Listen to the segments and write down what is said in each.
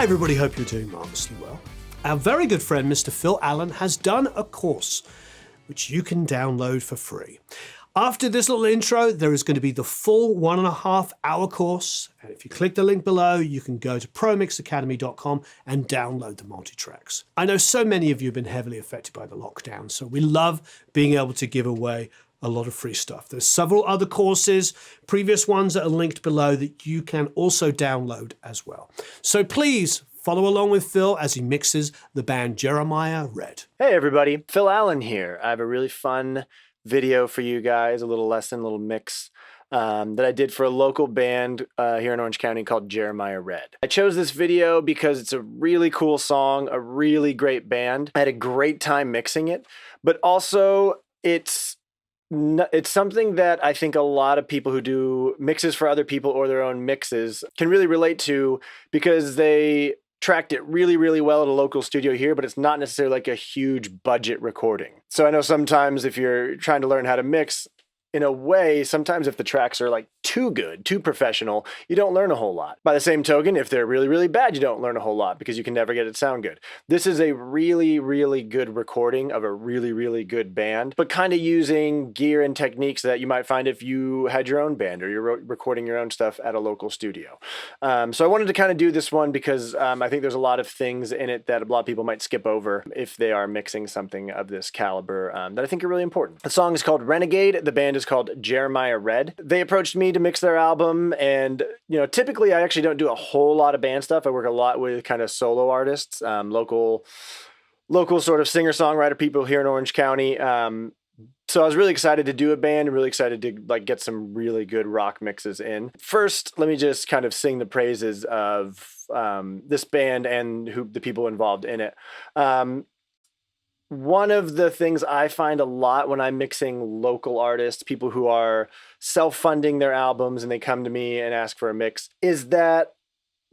everybody, hope you're doing marvellously well. Our very good friend Mr. Phil Allen has done a course which you can download for free. After this little intro, there is going to be the full 1.5 hour course. And if you click the link below, you can go to promixacademy.com and download the multi-tracks. I know so many of you have been heavily affected by the lockdown, so we love being able to give away a lot of free stuff. There's several other courses, previous ones that are linked below that you can also download as well. So please follow along with Phil as he mixes the band Jeremiah Red. Hey everybody, Phil Allen here. I have a really fun video for you guys, a little lesson, a little mix that I did for a local band here in Orange County called Jeremiah Red. I chose this video because it's a really cool song, a really great band. I had a great time mixing it, but also it's something that I think a lot of people who do mixes for other people or their own mixes can really relate to, because they tracked it really, really well at a local studio here, but it's not necessarily like a huge budget recording. So I know sometimes if you're trying to learn how to mix, in a way, sometimes if the tracks are like too good, too professional, you don't learn a whole lot. By the same token, if they're really, really bad, you don't learn a whole lot because you can never get it sound good. This is a really, really good recording of a really, really good band, but kind of using gear and techniques that you might find if you had your own band or you're recording your own stuff at a local studio. So I wanted to kind of do this one because I think there's a lot of things in it that a lot of people might skip over if they are mixing something of this caliber that I think are really important. The song is called Renegade. The band is called Jeremiah Red. They approached me to mix their album, and typically I actually don't do a whole lot of band stuff. I work a lot with kind of solo artists, local sort of singer-songwriter people here in Orange County. So I was really excited to do a band and really excited to like get some really good rock mixes in. First, let me just kind of sing the praises of this band and the people involved in it. One of the things I find a lot when I'm mixing local artists, people who are self-funding their albums and they come to me and ask for a mix, is that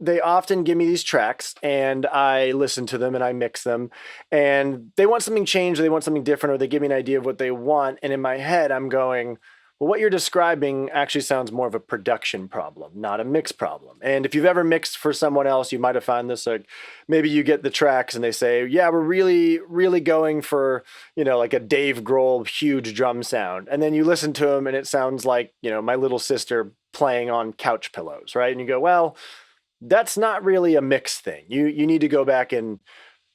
they often give me these tracks and I listen to them and I mix them, and they want something changed or they want something different, or they give me an idea of what they want. And in my head, I'm going, well, what you're describing actually sounds more of a production problem, not a mix problem. And if you've ever mixed for someone else, you might have found this, like maybe you get the tracks and they say, yeah, we're really, really going for, like a Dave Grohl huge drum sound. And then you listen to them and it sounds like, my little sister playing on couch pillows, right? And you go, well, that's not really a mix thing. You need to go back and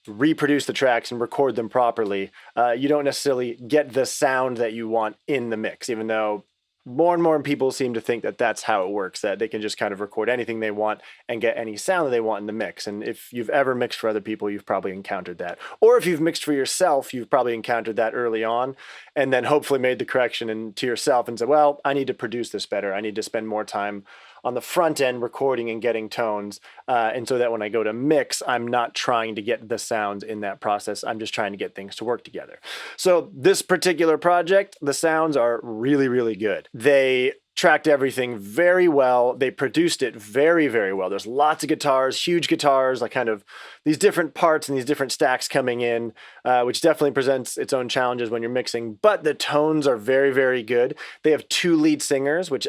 reproduce the tracks and record them properly. You don't necessarily get the sound that you want in the mix, even though more and more people seem to think that that's how it works, that they can just kind of record anything they want and get any sound that they want in the mix. And if you've ever mixed for other people, you've probably encountered that. Or if you've mixed for yourself, you've probably encountered that early on and then hopefully made the correction to yourself and said, well, I need to produce this better. I need to spend more time on the front end recording and getting tones. And so that when I go to mix, I'm not trying to get the sounds in that process. I'm just trying to get things to work together. So this particular project, the sounds are really, really good. They tracked everything very well. They produced it very, very well. There's lots of guitars, huge guitars, like kind of these different parts and these different stacks coming in, which definitely presents its own challenges when you're mixing, but the tones are very, very good. They have 2 lead singers, which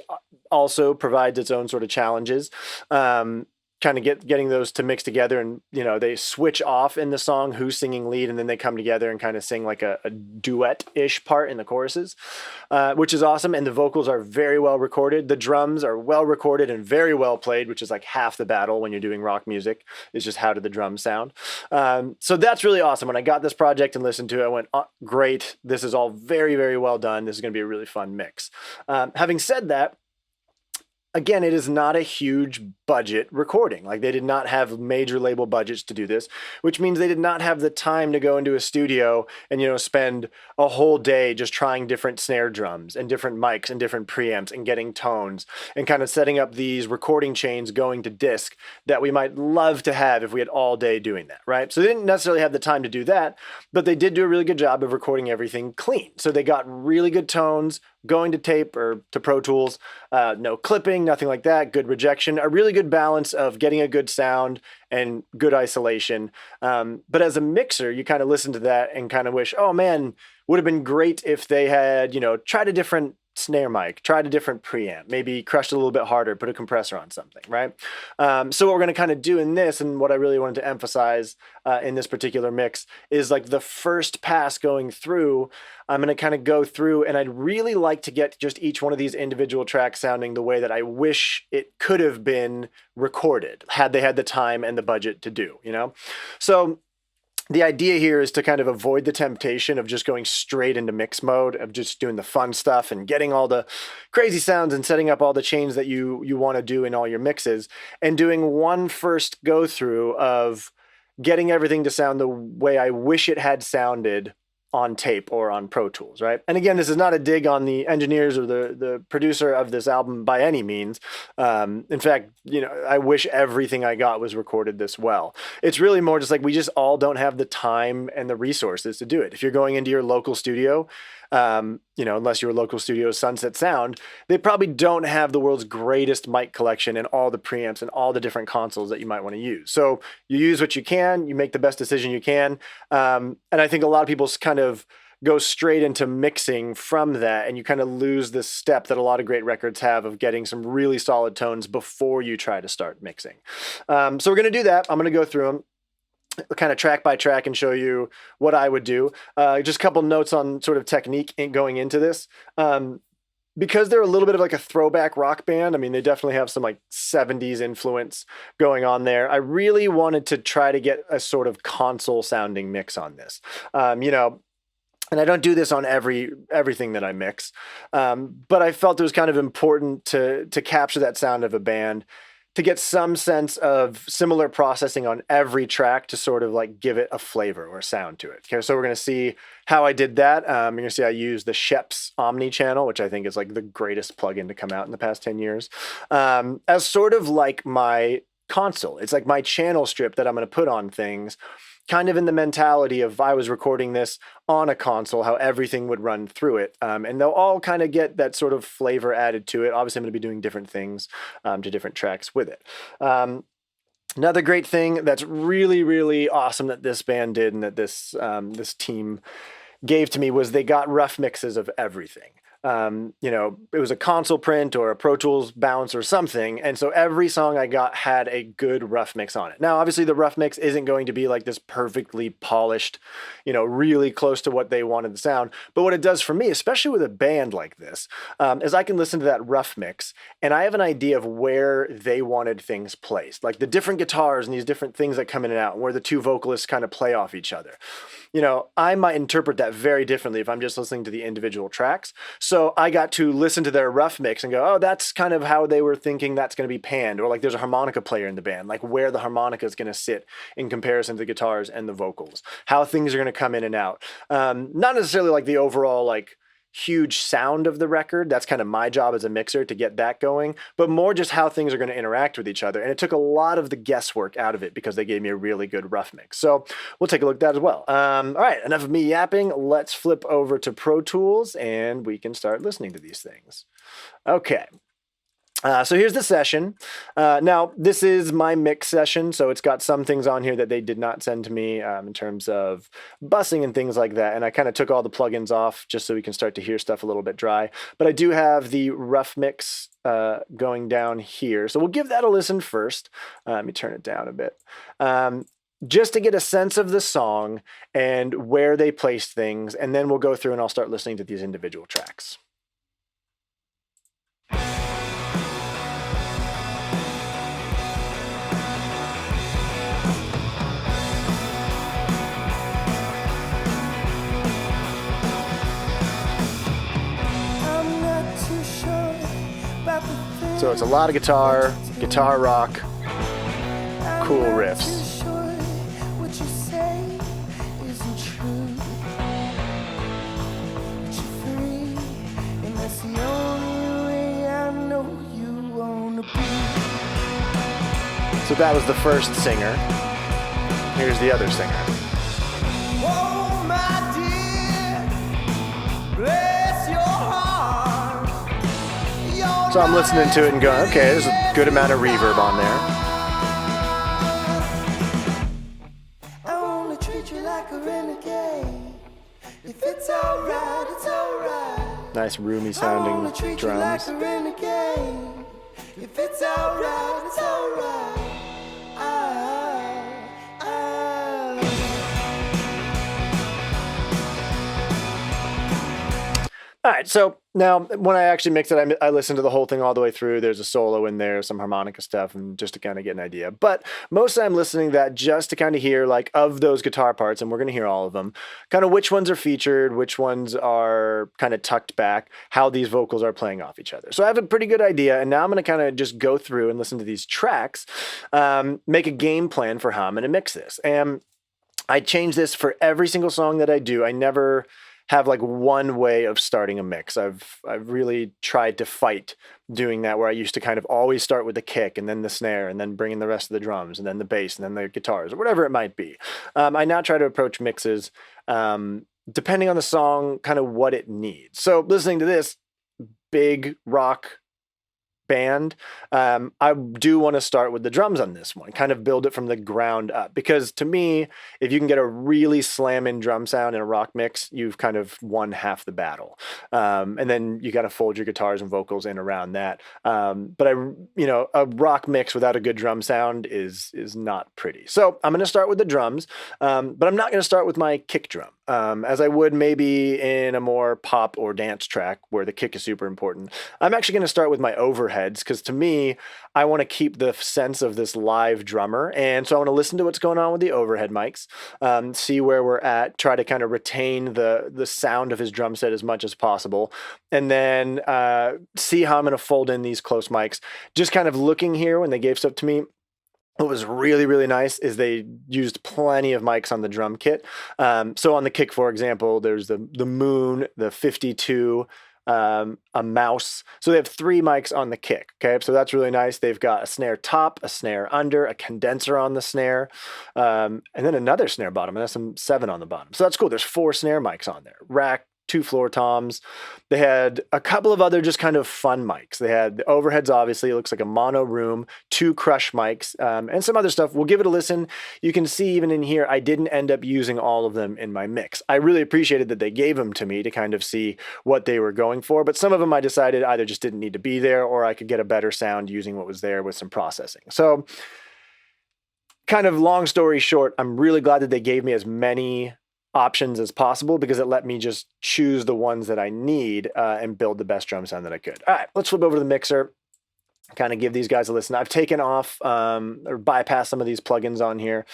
also provides its own sort of challenges. Kind of getting those to mix together, and they switch off in the song who's singing lead, and then they come together and kind of sing like a duet-ish part in the choruses, which is awesome. And the vocals are very well recorded. The drums are well recorded and very well played, which is like half the battle when you're doing rock music, is just how do the drums sound. So that's really awesome. When I got this project and listened to it, I went, oh, great, this is all very, very well done. This is going to be a really fun mix. Having said that, again, it is not a huge budget recording. Like, they did not have major label budgets to do this, which means they did not have the time to go into a studio and, spend a whole day just trying different snare drums and different mics and different preamps and getting tones and kind of setting up these recording chains going to disc that we might love to have if we had all day doing that, right? So they didn't necessarily have the time to do that, but they did do a really good job of recording everything clean. So they got really good tones going to tape or to Pro Tools, no clipping, nothing like that, good rejection, a really good balance of getting a good sound and good isolation. But as a mixer, you kind of listen to that and kind of wish, oh man, would have been great if they had, tried a different snare mic, tried a different preamp, maybe crushed it a little bit harder, put a compressor on something, right? So what we're going to kind of do in this, and what I really wanted to emphasize in this particular mix, is like the first pass going through, I'm going to kind of go through, and I'd really like to get just each one of these individual tracks sounding the way that I wish it could have been recorded, had they had the time and the budget to do, you know? So the idea here is to kind of avoid the temptation of just going straight into mix mode, of just doing the fun stuff and getting all the crazy sounds and setting up all the chains that you want to do in all your mixes, and doing one first go through of getting everything to sound the way I wish it had sounded on tape or on Pro Tools, right? And again, this is not a dig on the engineers or the producer of this album by any means. In fact, you know, I wish everything I got was recorded this well. It's really more just like we just all don't have the time and the resources to do it. If you're going into your local studio, you know, unless your local studio is Sunset Sound, they probably don't have the world's greatest mic collection and all the preamps and all the different consoles that you might want to use. So you use what you can, you make the best decision you can. And I think a lot of people kind of go straight into mixing from that, and you kind of lose this step that a lot of great records have of getting some really solid tones before you try to start mixing. So we're going to do that. I'm going to go through them kind of track by track and show you what I would do. Just a couple notes on sort of technique in going into this. Because they're a little bit of like a throwback rock band, I mean, they definitely have some like 70s influence going on there. I really wanted to try to get a sort of console sounding mix on this. You know, and I don't do this on everything that I mix, but I felt it was kind of important to capture that sound of a band, to get some sense of similar processing on every track to sort of like give it a flavor or sound to it. Okay, so we're going to see how I did that. You're going to see I used the Sheps Omni channel, which I think is like the greatest plugin to come out in the past 10 years, as sort of like my console. It's like my channel strip that I'm going to put on things, kind of in the mentality of if I was recording this on a console, how everything would run through it. And they'll all kind of get that sort of flavor added to it. Obviously, I'm going to be doing different things to different tracks with it. Another great thing that's really, really awesome that this band did and that this team gave to me was they got rough mixes of everything. You know, it was a console print or a Pro Tools bounce or something. And so every song I got had a good rough mix on it. Now, obviously the rough mix isn't going to be like this perfectly polished, you know, really close to what they wanted to sound. But what it does for me, especially with a band like this, is I can listen to that rough mix and I have an idea of where they wanted things placed, like the different guitars and these different things that come in and out and where the two vocalists kind of play off each other. You know, I might interpret that very differently if I'm just listening to the individual tracks. So I got to listen to their rough mix and go, oh, that's kind of how they were thinking that's going to be panned. Or like there's a harmonica player in the band, like where the harmonica is going to sit in comparison to the guitars and the vocals, how things are going to come in and out. Not necessarily like the overall like huge sound of the record. That's kind of my job as a mixer to get that going, but more just how things are going to interact with each other. And it took a lot of the guesswork out of it because they gave me a really good rough mix. So we'll take a look at that as well. All right, enough of me yapping. Let's flip over to Pro Tools and we can start listening to these things. Okay. So here's the session. Now, this is my mix session, so it's got some things on here that they did not send to me in terms of bussing and things like that, and I kind of took all the plugins off just so we can start to hear stuff a little bit dry. But I do have the rough mix going down here, so we'll give that a listen first. Let me turn it down a bit. Just to get a sense of the song and where they placed things, and then we'll go through and I'll start listening to these individual tracks. So it's a lot of guitar rock, cool riffs. So that was the first singer. Here's the other singer. Oh, my dear, bless your heart. So I'm listening to it and going, okay, there's a good amount of reverb on there. I wanna treat you like a renegade. If it's alright, it's alright. Nice roomy sounding drums. If it's alright, it's alright. All right, so now when I actually mix it, I listen to the whole thing all the way through. There's a solo in there, some harmonica stuff, and just to kind of get an idea. But mostly I'm listening to that just to kind of hear, like, of those guitar parts, and we're going to hear all of them, kind of which ones are featured, which ones are kind of tucked back, how these vocals are playing off each other. So I have a pretty good idea, and now I'm going to kind of just go through and listen to these tracks, make a game plan for how I'm going to mix this. And I change this for every single song that I do. I never have like one way of starting a mix. I've really tried to fight doing that, where I used to kind of always start with the kick and then the snare and then bring in the rest of the drums and then the bass and then the guitars or whatever it might be. I now try to approach mixes depending on the song, kind of what it needs. So listening to this big rock band, I do want to start with the drums on this one, kind of build it from the ground up, because to me, if you can get a really slamming drum sound in a rock mix, you've kind of won half the battle. And then you got to fold your guitars and vocals in around that. But a rock mix without a good drum sound is not pretty. So I'm going to start with the drums, but I'm not going to start with my kick drum. As I would maybe in a more pop or dance track where the kick is super important. I'm actually going to start with my overheads, because to me, I want to keep the sense of this live drummer. And so I want to listen to what's going on with the overhead mics, see where we're at, try to kind of retain the sound of his drum set as much as possible, and then see how I'm going to fold in these close mics. Just kind of looking here when they gave stuff to me, what was really, really nice is they used plenty of mics on the drum kit. So on the kick, for example, there's the Moon, the 52, a mouse. So they have 3 mics on the kick. Okay. So that's really nice. They've got a snare top, a snare under, a condenser on the snare, and then another snare bottom, and that's some 7 on the bottom. So that's cool. There's 4 snare mics on there. Rack, 2 floor toms. They had a couple of other just kind of fun mics. They had the overheads, obviously. It looks like a mono room, 2 crush mics, and some other stuff. We'll give it a listen. You can see even in here, I didn't end up using all of them in my mix. I really appreciated that they gave them to me to kind of see what they were going for, but some of them I decided either just didn't need to be there, or I could get a better sound using what was there with some processing. So kind of long story short, I'm really glad that they gave me as many options as possible, because it let me just choose the ones that I need and build the best drum sound that I could. All right, let's flip over to the mixer, kind of give these guys a listen. I've taken off or bypassed some of these plugins on here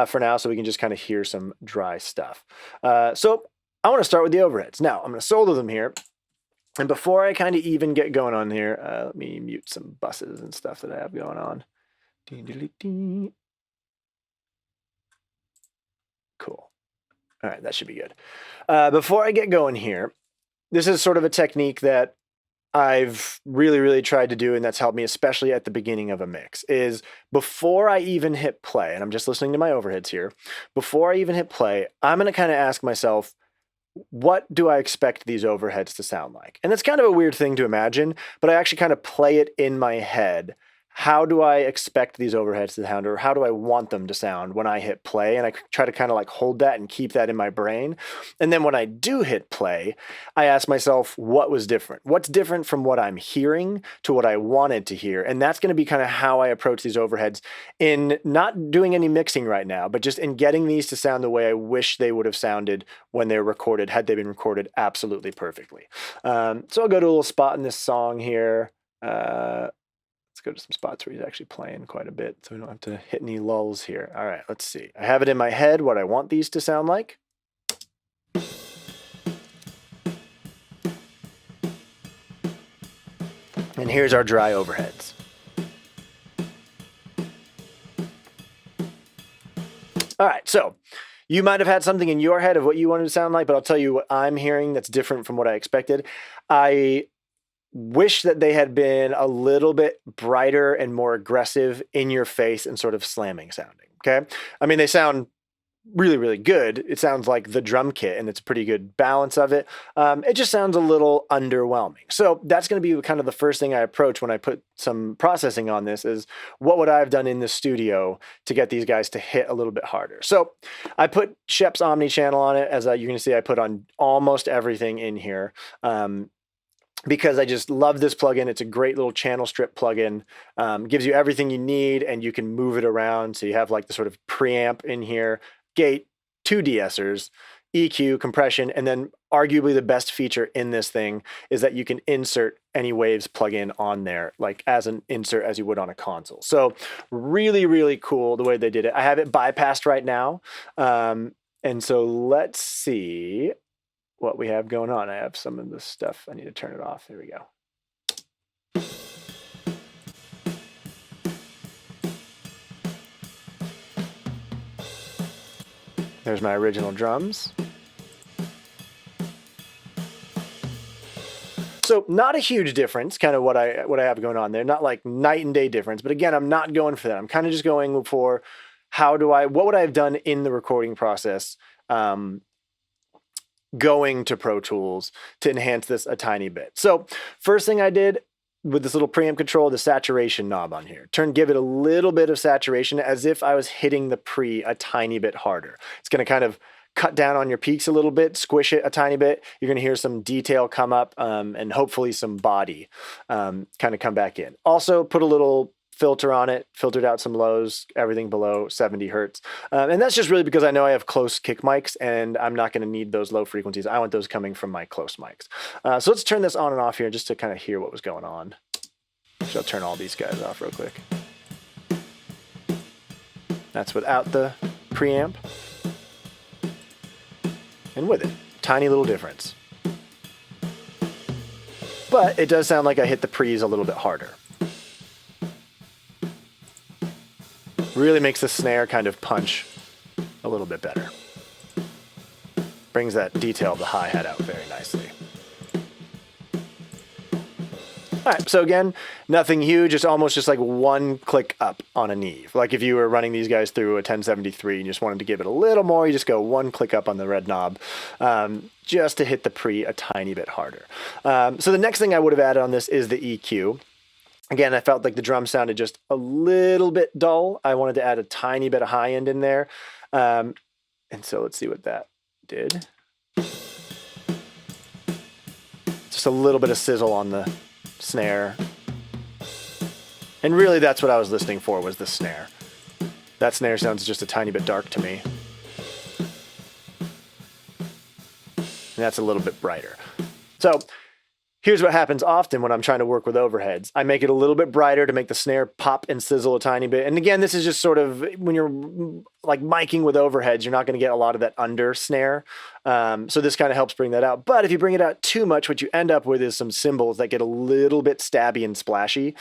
for now, so we can just kind of hear some dry stuff. So I want to start with the overheads. Now I'm going to solo them here. And before I kind of even get going on here, let me mute some buses and stuff that I have going on. Cool. All right, that should be good. Before I get going here, this is sort of a technique that I've really, really tried to do, and that's helped me, especially at the beginning of a mix, is before I even hit play, and I'm just listening to my overheads here, before I even hit play, I'm going to kind of ask myself, what do I expect these overheads to sound like? And it's kind of a weird thing to imagine, but I actually kind of play it in my head. How do I expect these overheads to sound, or how do I want them to sound when I hit play? And I try to kind of like hold that and keep that in my brain. And then when I do hit play, I ask myself, what was different? What's different from what I'm hearing to what I wanted to hear? And that's going to be kind of how I approach these overheads, in not doing any mixing right now, but just in getting these to sound the way I wish they would have sounded when they were recorded, had they been recorded absolutely perfectly. So I'll go to a little spot in this song here. Let's go to some spots where he's actually playing quite a bit, so we don't have to hit any lulls here. All right, let's see. I have it in my head what I want these to sound like. And here's our dry overheads. All right, so you might have had something in your head of what you wanted to sound like, but I'll tell you what I'm hearing that's different from what I expected. I wish that they had been a little bit brighter and more aggressive, in your face, and sort of slamming sounding. Okay. I mean, they sound really, really good. It sounds like the drum kit, and it's a pretty good balance of it. It just sounds a little underwhelming. So that's going to be kind of the first thing I approach when I put some processing on this, is what would I have done in the studio to get these guys to hit a little bit harder? So I put Shep's Omni channel on it. As you're going to see, I put on almost everything in here. because I just love this plugin. It's a great little channel strip plugin. Gives you everything you need, and you can move it around. So you have like the sort of preamp in here, gate, 2 de-essers, EQ, compression, and then arguably the best feature in this thing is that you can insert any Waves plugin on there, like as an insert as you would on a console. So really, really cool the way they did it. I have it bypassed right now. And so let's see what we have going on. I have some of this stuff. I need to turn it off. There we go. There's my original drums. So not a huge difference, kind of what I have going on there. Not like night and day difference, but again, I'm not going for that. I'm kind of just going for what would I have done in the recording process, going to Pro Tools to enhance this a tiny bit. So first thing I did with this little preamp control, the saturation knob on here. Give it a little bit of saturation as if I was hitting the pre a tiny bit harder. It's going to kind of cut down on your peaks a little bit, squish it a tiny bit. You're going to hear some detail come up and hopefully some body kind of come back in. Also put a little filter on it, filtered out some lows, everything below 70 hertz. And that's just really because I know I have close kick mics and I'm not going to need those low frequencies. I want those coming from my close mics. So let's turn this on and off here just to kind of hear what was going on. So I'll turn all these guys off real quick. That's without the preamp. And with it, tiny little difference. But it does sound like I hit the pre's a little bit harder. Really makes the snare kind of punch a little bit better. Brings that detail of the hi-hat out very nicely. All right, so again, nothing huge. It's almost just like one click up on a Neve. Like if you were running these guys through a 1073 and you just wanted to give it a little more, you just go one click up on the red knob just to hit the pre a tiny bit harder. So the next thing I would have added on this is the EQ. Again, I felt like the drum sounded just a little bit dull. I wanted to add a tiny bit of high end in there. And so let's see what that did. Just a little bit of sizzle on the snare. And really that's what I was listening for, was the snare. That snare sounds just a tiny bit dark to me. And that's a little bit brighter. So here's what happens often when I'm trying to work with overheads. I make it a little bit brighter to make the snare pop and sizzle a tiny bit. And again, this is just sort of, when you're like miking with overheads, you're not going to get a lot of that under snare. So this kind of helps bring that out. But if you bring it out too much, what you end up with is some cymbals that get a little bit stabby and splashy.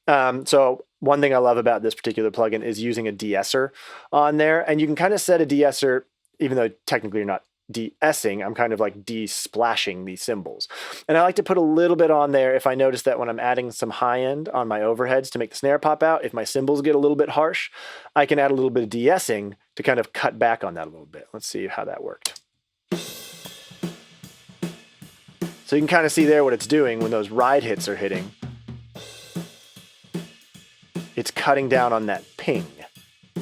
So one thing I love about this particular plugin is using a de-esser on there. And you can kind of set a de-esser, even though technically you're not de-essing, I'm kind of like de-splashing these cymbals. And I like to put a little bit on there if I notice that when I'm adding some high end on my overheads to make the snare pop out, if my cymbals get a little bit harsh, I can add a little bit of de-essing to kind of cut back on that a little bit. Let's see how that worked. So you can kind of see there what it's doing when those ride hits are hitting. It's cutting down on that ping.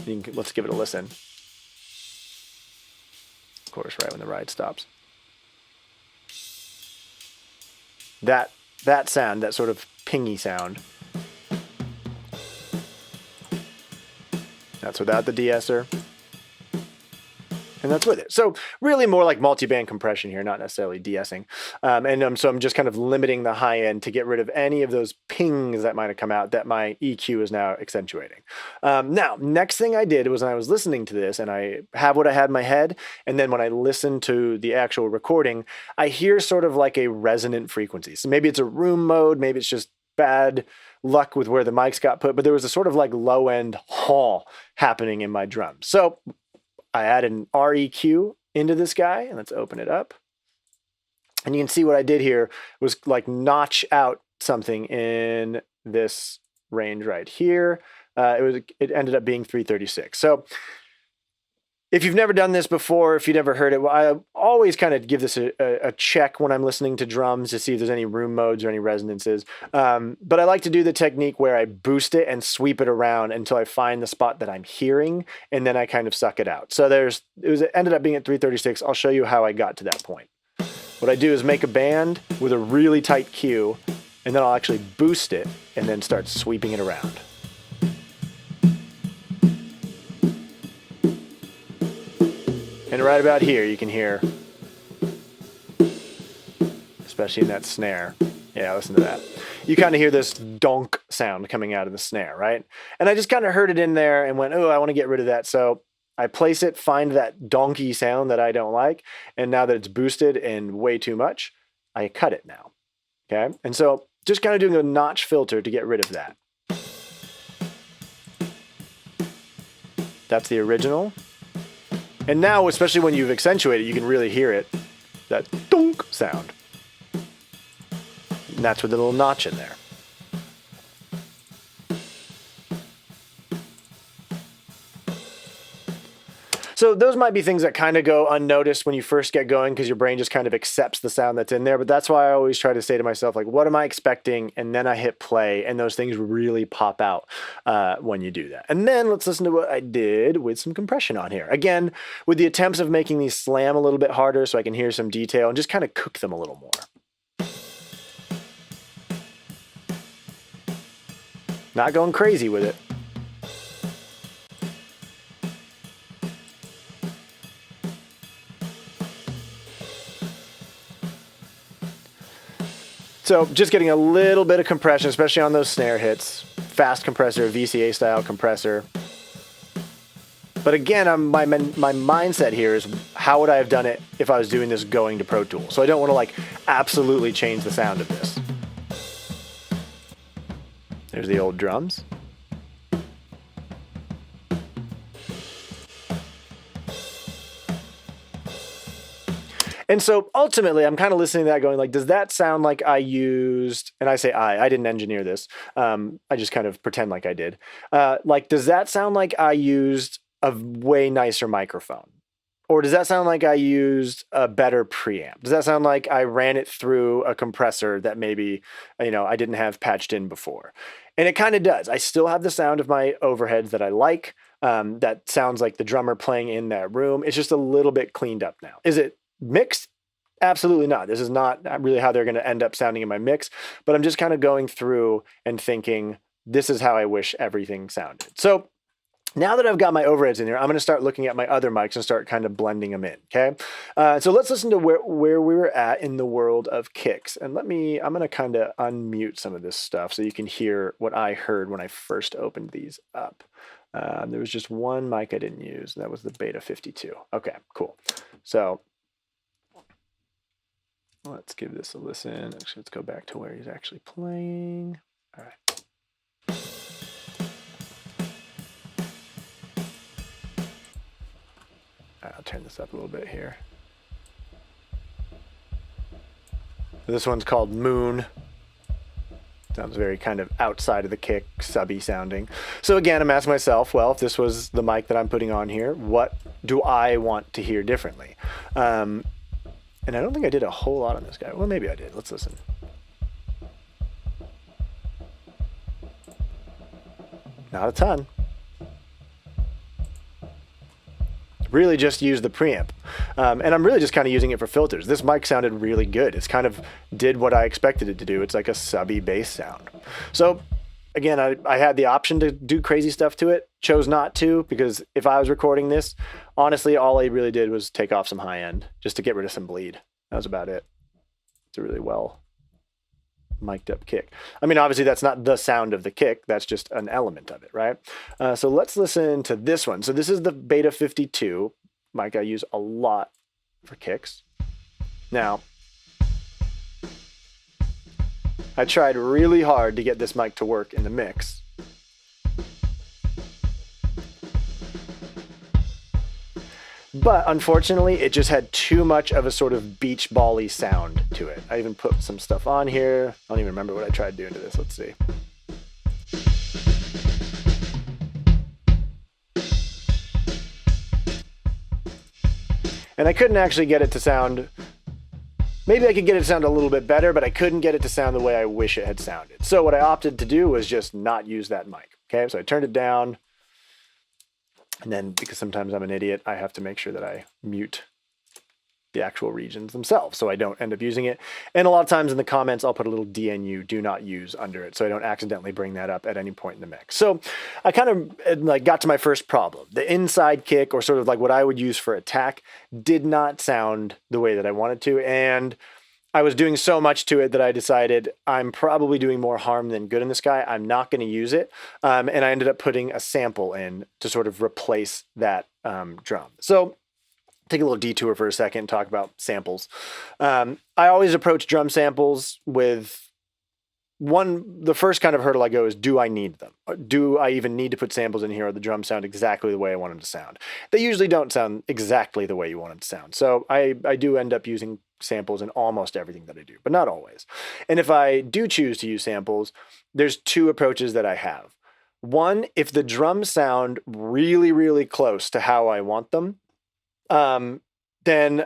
Let's give it a listen. Of course, right when the ride stops. That sound, that sort of pingy sound. That's without the de-esser. And that's with it. So really more like multi-band compression here, not necessarily de-essing. So I'm just kind of limiting the high end to get rid of any of those pings that might have come out that my EQ is now accentuating. Now, next thing I did was when I was listening to this, and I have what I had in my head, and then when I listen to the actual recording, I hear sort of like a resonant frequency. So maybe it's a room mode, maybe it's just bad luck with where the mics got put, but there was a sort of like low end haul happening in my drums. So I added an REQ into this guy, and let's open it up. And you can see what I did here was like notch out something in this range right here. It ended up being 336. So if you've never done this before, if you've never heard it, well, I always kind of give this a check when I'm listening to drums to see if there's any room modes or any resonances. But I like to do the technique where I boost it and sweep it around until I find the spot that I'm hearing, and then I kind of suck it out. So it ended up being at 336. I'll show you how I got to that point. What I do is make a band with a really tight cue, and then I'll actually boost it and then start sweeping it around. And right about here, you can hear, especially in that snare. Yeah, listen to that. You kind of hear this donk sound coming out of the snare, right? And I just kind of heard it in there and went, oh, I want to get rid of that. So I place it, find that donkey sound that I don't like. And now that it's boosted and way too much, I cut it now. Okay. And so just kind of doing a notch filter to get rid of that. That's the original. And now, especially when you've accentuated, you can really hear it, that donk sound. And that's with the little notch in there. So those might be things that kind of go unnoticed when you first get going because your brain just kind of accepts the sound that's in there. But that's why I always try to say to myself, like, what am I expecting? And then I hit play, and those things really pop out when you do that. And then let's listen to what I did with some compression on here. Again, with the attempts of making these slam a little bit harder so I can hear some detail and just kind of cook them a little more. Not going crazy with it. So just getting a little bit of compression, especially on those snare hits. Fast compressor, VCA style compressor. But again, my mindset here is how would I have done it if I was doing this going to Pro Tools? So I don't want to like absolutely change the sound of this. There's the old drums. And so ultimately, I'm kind of listening to that going like, does that sound like I used, and I say I didn't engineer this. I just kind of pretend like I did. Like, does that sound like I used a way nicer microphone? Or does that sound like I used a better preamp? Does that sound like I ran it through a compressor that maybe, I didn't have patched in before? And it kind of does. I still have the sound of my overheads that I like. That sounds like the drummer playing in that room. It's just a little bit cleaned up now. Is it mixed? Absolutely not. This is not really how they're going to end up sounding in my mix, but I'm just kind of going through and thinking, this is how I wish everything sounded. So now that I've got my overheads in here, I'm going to start looking at my other mics and start kind of blending them in. Okay. So let's listen to where we were at in the world of kicks. And I'm going to kind of unmute some of this stuff so you can hear what I heard when I first opened these up. There was just one mic I didn't use, and that was the Beta 52. Okay, cool. So let's give this a listen. Actually, let's go back to where he's actually playing. All right. I'll turn this up a little bit here. This one's called Moon. Sounds very kind of outside of the kick, subby sounding. So again, I'm asking myself, well, if this was the mic that I'm putting on here, what do I want to hear differently? And I don't think I did a whole lot on this guy. Well, maybe I did. Let's listen. Not a ton. Really just use the preamp. And I'm really just kind of using it for filters. This mic sounded really good. It's kind of did what I expected it to do. It's like a subby bass sound. So again, I had the option to do crazy stuff to it, chose not to, because if I was recording this, honestly, all I really did was take off some high end just to get rid of some bleed. That was about it. It's a really well mic'd up kick. I mean, obviously that's not the sound of the kick. That's just an element of it, right? So let's listen to this one. So this is the Beta 52 mic I use a lot for kicks. Now, I tried really hard to get this mic to work in the mix. But unfortunately, it just had too much of a sort of beach ball-y sound to it. I even put some stuff on here. I don't even remember what I tried doing to this. Let's see. And I couldn't actually get it to sound, maybe I could get it to sound a little bit better, but I couldn't get it to sound the way I wish it had sounded. So what I opted to do was just not use that mic. Okay, so I turned it down. And then, because sometimes I'm an idiot, I have to make sure that I mute the actual regions themselves, so I don't end up using it. And a lot of times in the comments, I'll put a little DNU, do not use, under it, so I don't accidentally bring that up at any point in the mix. So I kind of like got to my first problem. The inside kick, or sort of like what I would use for attack, did not sound the way that I wanted to, and I was doing so much to it that I decided I'm probably doing more harm than good in this guy. I'm not going to use it. And I ended up putting a sample in to sort of replace that drum. So take a little detour for a second and talk about samples. I always approach drum samples with the first kind of hurdle I go is, do I need them? Do I even need to put samples in here, or the drums sound exactly the way I want them to sound? They usually don't sound exactly the way you want them to sound. So I do end up using samples in almost everything that I do, but not always. And if I do choose to use samples, there's two approaches that I have. One, if the drums sound really, really close to how I want them, then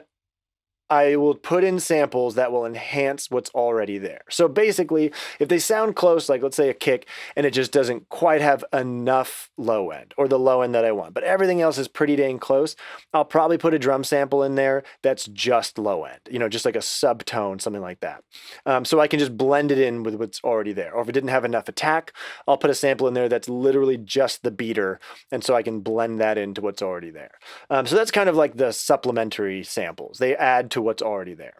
I will put in samples that will enhance what's already there. So basically, if they sound close, like let's say a kick, and it just doesn't quite have enough low end, or the low end that I want, but everything else is pretty dang close, I'll probably put a drum sample in there that's just low end, just like a subtone, something like that. So I can just blend it in with what's already there. Or if it didn't have enough attack, I'll put a sample in there that's literally just the beater, and so I can blend that into what's already there. So that's kind of like the supplementary samples. They add to what's already there.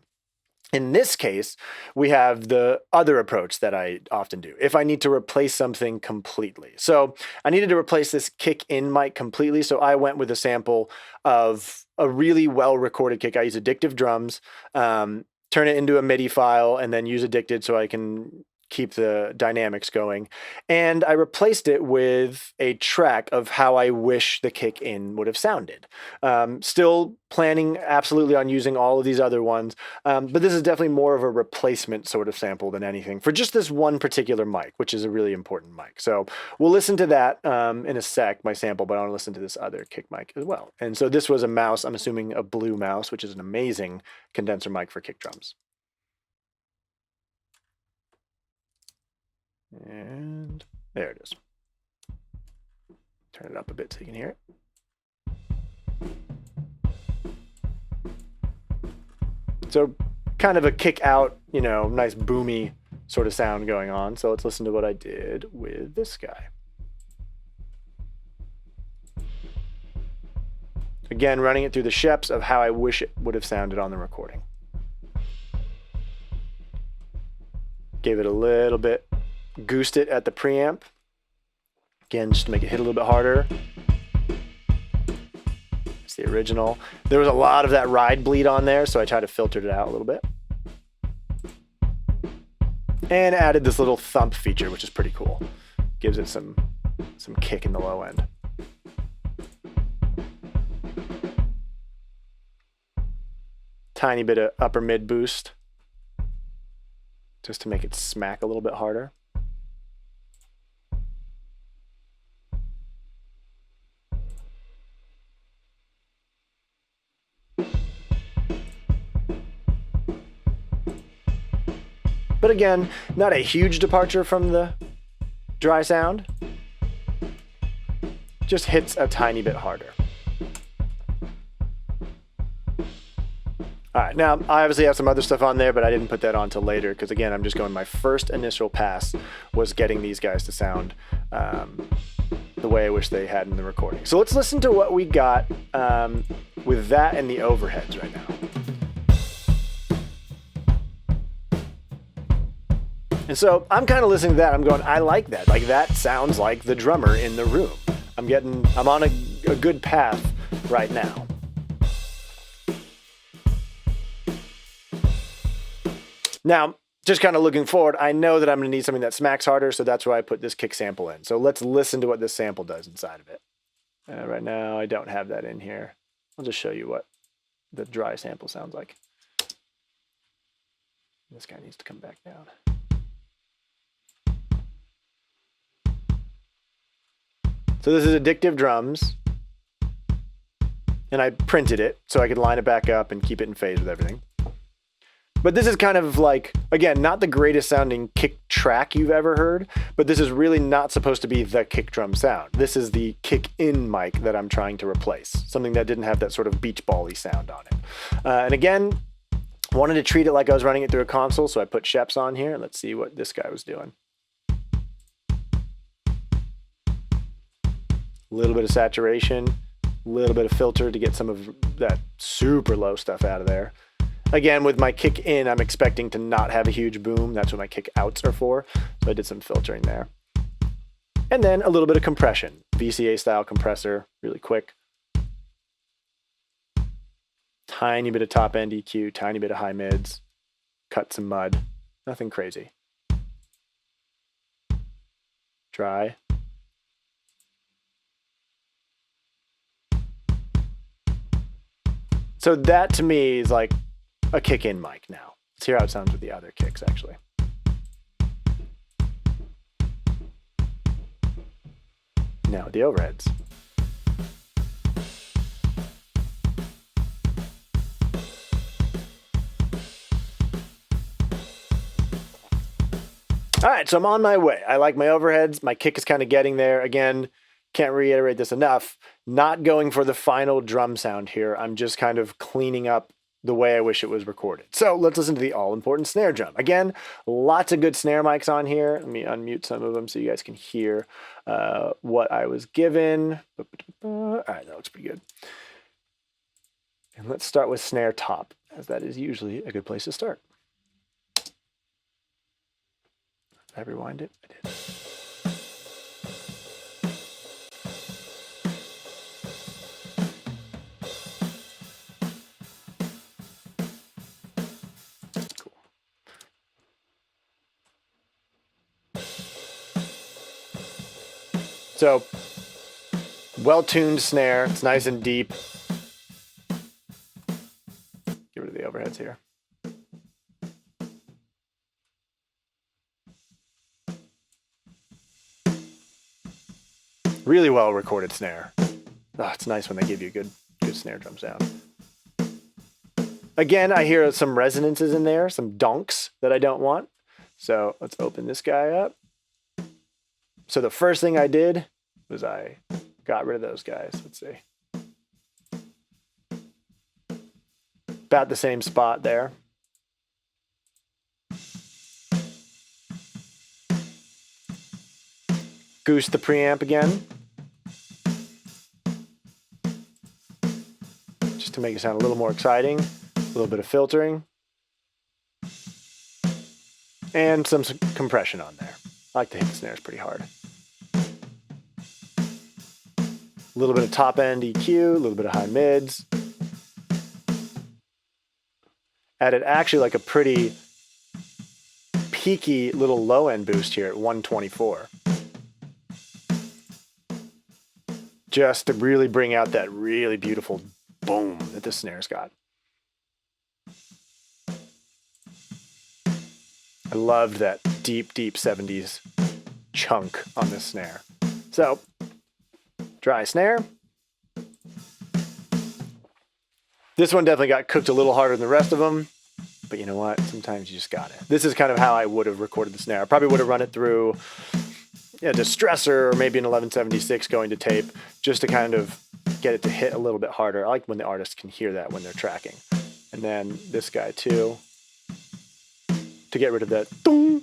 In this case, we have the other approach that I often do if I need to replace something completely. So I needed to replace this kick in mic completely, so I went with a sample of a really well-recorded kick. I use Addictive drums, turn it into a MIDI file, and then use Addicted so I can keep the dynamics going. And I replaced it with a track of how I wish the kick in would have sounded. Still planning absolutely on using all of these other ones, but this is definitely more of a replacement sort of sample than anything for just this one particular mic, which is a really important mic. So we'll listen to that in a sec, my sample, but I want to listen to this other kick mic as well. And so this was a mouse, I'm assuming a Blue mouse, which is an amazing condenser mic for kick drums. And there it is. Turn it up a bit so you can hear it. So kind of a kick out, nice boomy sort of sound going on. So let's listen to what I did with this guy. Again, running it through the sheps of how I wish it would have sounded on the recording. Gave it a little bit, goosed it at the preamp. Again, just to make it hit a little bit harder. It's the original. There was a lot of that ride bleed on there, so I tried to filter it out a little bit. And added this little thump feature, which is pretty cool. Gives it some kick in the low end. Tiny bit of upper mid boost, just to make it smack a little bit harder. But again, not a huge departure from the dry sound. Just hits a tiny bit harder. All right, now I obviously have some other stuff on there, but I didn't put that on till later because again, I'm just going, my first initial pass was getting these guys to sound the way I wish they had in the recording. So let's listen to what we got with that and the overheads right now. And so I'm kind of listening to that. I'm going, I like that. Like that sounds like the drummer in the room. I'm on a good path right now. Now, just kind of looking forward, I know that I'm going to need something that smacks harder, so that's why I put this kick sample in. So let's listen to what this sample does inside of it. Right now, I don't have that in here. I'll just show you what the dry sample sounds like. This guy needs to come back down. So this is Addictive drums, and I printed it so I could line it back up and keep it in phase with everything. But this is kind of like, again, not the greatest sounding kick track you've ever heard, but this is really not supposed to be the kick drum sound. This is the kick in mic that I'm trying to replace, something that didn't have that sort of beach ball-y sound on it. And again, wanted to treat it like I was running it through a console, so I put Sheps on here. Let's see what this guy was doing. A little bit of saturation, a little bit of filter to get some of that super low stuff out of there. Again, with my kick in, I'm expecting to not have a huge boom. That's what my kick outs are for. So I did some filtering there. And then a little bit of compression. VCA style compressor, really quick. Tiny bit of top end EQ, tiny bit of high mids. Cut some mud. Nothing crazy. Dry. So that to me is like a kick in mic now. Let's hear how it sounds with the other kicks actually. Now with the overheads. All right, so I'm on my way. I like my overheads. My kick is kind of getting there. Again, can't reiterate this enough. Not going for the final drum sound here. I'm just kind of cleaning up the way I wish it was recorded. So let's listen to the all-important snare drum. Again, lots of good snare mics on here. Let me unmute some of them so you guys can hear what I was given. All right, that looks pretty good. And let's start with snare top, as that is usually a good place to start. Did I rewind it? I did. So, well-tuned snare. It's nice and deep. Get rid of the overheads here. Really well-recorded snare. Oh, it's nice when they give you a good snare drum sound. Again, I hear some resonances in there, some donks that I don't want. So let's open this guy up. So the first thing I did was I got rid of those guys. Let's see. About the same spot there. Goose the preamp again. Just to make it sound a little more exciting. A little bit of filtering. And some compression on there. I like to hit the snares pretty hard. A little bit of top end EQ, a little bit of high mids. Added actually like a pretty peaky little low end boost here at 124. Just to really bring out that really beautiful boom that the snare's got. I loved that deep 70s chunk on this snare. So, dry snare. This one definitely got cooked a little harder than the rest of them, but you know what? Sometimes you just got it. This is kind of how I would have recorded the snare. I probably would have run it through a distressor or maybe an 1176 going to tape just to kind of get it to hit a little bit harder. I like when the artist can hear that when they're tracking. And then this guy too, to get rid of that. Boom.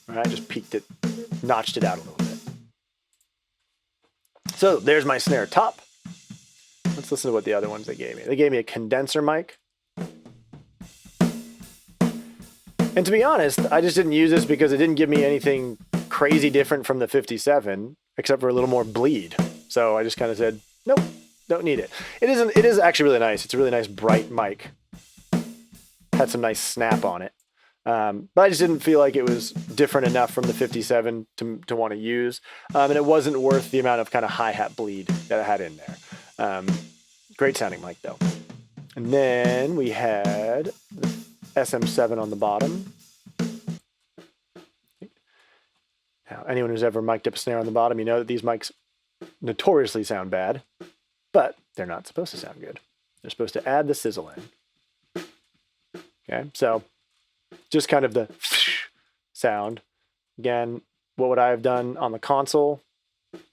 All right, just peaked it, notched it out a little bit. So there's my snare top. Let's listen to what the other ones they gave me. They gave me a condenser mic. And to be honest, I just didn't use this because it didn't give me anything crazy different from the 57, except for a little more bleed. So I just kind of said, nope, don't need it. It is actually really nice. It's a really nice bright mic. Had some nice snap on it. But I just didn't feel like it was different enough from the 57 to want to use. And it wasn't worth the amount of kind of hi-hat bleed that I had in there. Great sounding mic though. And then we had the SM7 on the bottom. Now, anyone who's ever mic'd up a snare on the bottom, you know that these mics notoriously sound bad, but they're not supposed to sound good. They're supposed to add the sizzle in. Okay, so just kind of the sound. Again, what would I have done on the console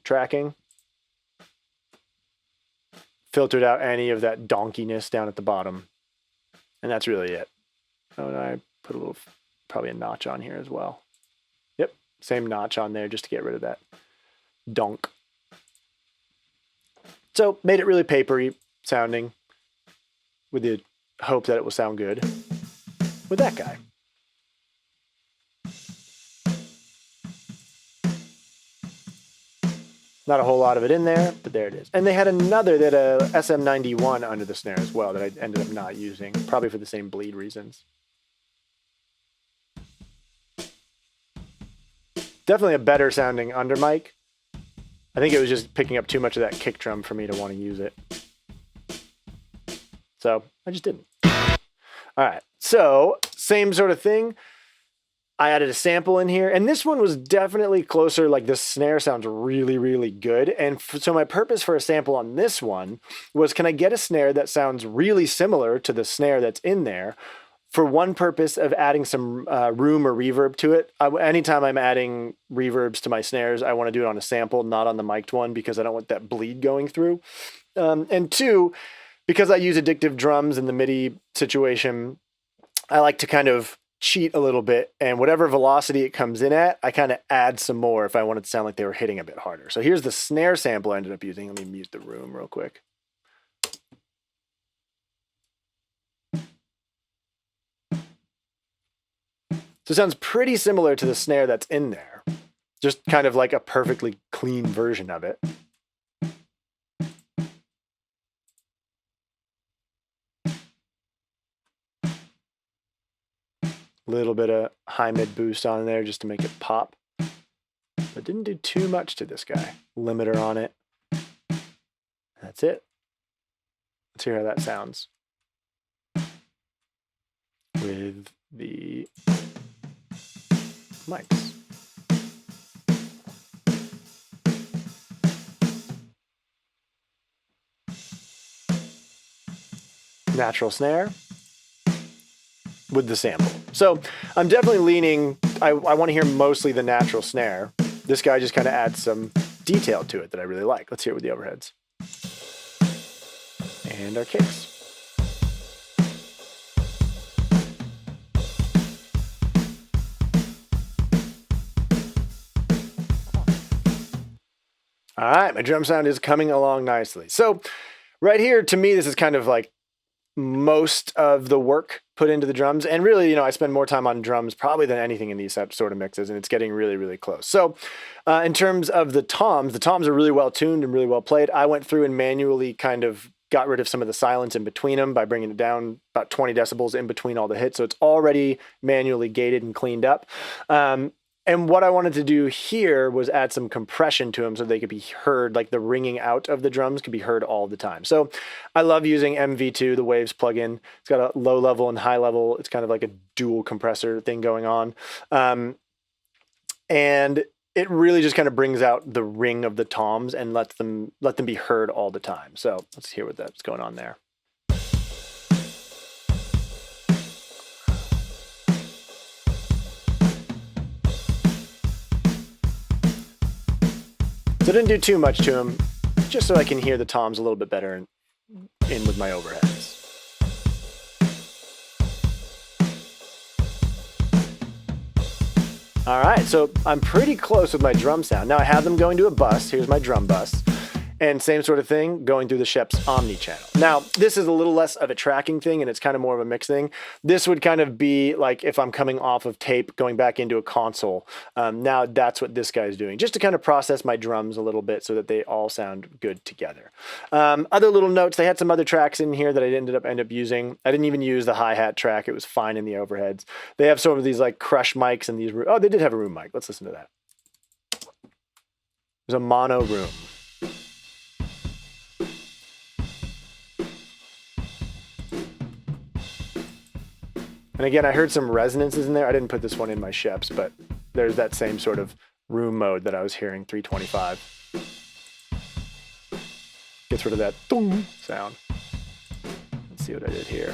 tracking? Filtered out any of that donkiness down at the bottom. And that's really it. Oh, and I put a little, probably a notch on here as well. Yep, same notch on there just to get rid of that donk. So made it really papery sounding with the hope that it will sound good with that guy. Not a whole lot of it in there, but there it is. And they had another, that a SM91 under the snare as well that I ended up not using, probably for the same bleed reasons. Definitely a better sounding under mic. I think it was just picking up too much of that kick drum for me to want to use it. So I just didn't. All right, so same sort of thing. I added a sample in here, and this one was definitely closer, like the snare sounds really, really good. And so my purpose for a sample on this one was, can I get a snare that sounds really similar to the snare that's in there, for one purpose of adding some room or reverb to it. Anytime I'm adding reverbs to my snares, I want to do it on a sample, not on the mic'd one, because I don't want that bleed going through. And two, because I use addictive drums in the MIDI situation, I like to kind of cheat a little bit, and whatever velocity it comes in at, I kind of add some more if I want it to sound like they were hitting a bit harder. So here's the snare sample I ended up using. Let me mute the room real quick. So it sounds pretty similar to the snare that's in there, just kind of like a perfectly clean version of it. Little bit of high mid boost on there just to make it pop, but didn't do too much to this guy. Limiter on it. That's it. Let's hear how that sounds with the mics. Natural snare with the sample. So I'm definitely leaning, I want to hear mostly the natural snare. This guy just kind of adds some detail to it that I really like. Let's hear it with the overheads. And our kicks. All right, my drum sound is coming along nicely. So right here, to me, this is kind of like most of the work put into the drums. And really, I spend more time on drums probably than anything in these sort of mixes, and it's getting really, really close. So in terms of the toms are really well tuned and really well played. I went through and manually kind of got rid of some of the silence in between them by bringing it down about 20 decibels in between all the hits. So it's already manually gated and cleaned up. And what I wanted to do here was add some compression to them so they could be heard, like the ringing out of the drums could be heard all the time. So I love using MV2, the Waves plugin. It's got a low level and high level. It's kind of like a dual compressor thing going on. And it really just kind of brings out the ring of the toms and let them be heard all the time. So let's hear what's going on there. So I didn't do too much to them, just so I can hear the toms a little bit better in with my overheads. All right, so I'm pretty close with my drum sound. Now I have them going to a bus. Here's my drum bus. And same sort of thing going through the Shep's Omni channel. Now, this is a little less of a tracking thing, and it's kind of more of a mix thing. This would kind of be like if I'm coming off of tape, going back into a console. Now that's what this guy's doing, just to kind of process my drums a little bit so that they all sound good together. Other little notes, they had some other tracks in here that I ended up using. I didn't even use the hi-hat track. It was fine in the overheads. They have sort of these like crush mics and these, oh, they did have a room mic. Let's listen to that. There's a mono room. And again, I heard some resonances in there. I didn't put this one in my Sheps, but there's that same sort of room mode that I was hearing, 325. Gets rid of that dong sound. see what I did here.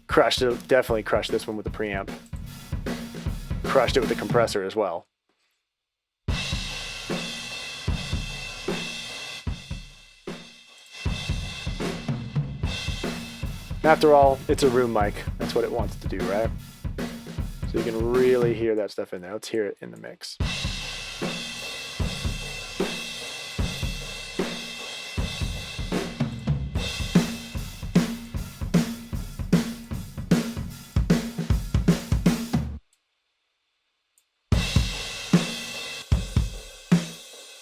Crushed it, definitely crushed this one with the preamp. Crushed it with the compressor as well. After all, it's a room mic. That's what it wants to do, right? So you can really hear that stuff in there. Let's hear it in the mix.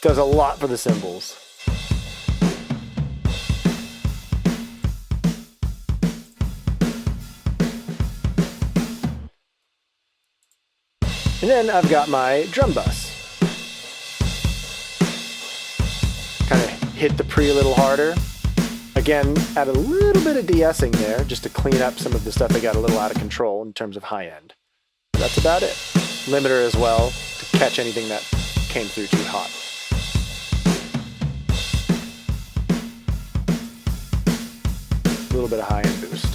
Does a lot for the cymbals. And then I've got my drum bus. Kind of hit the pre a little harder. Again, add a little bit of de-essing there just to clean up some of the stuff that got a little out of control in terms of high end. That's about it. Limiter as well to catch anything that came through too hot. A little bit of high end boost.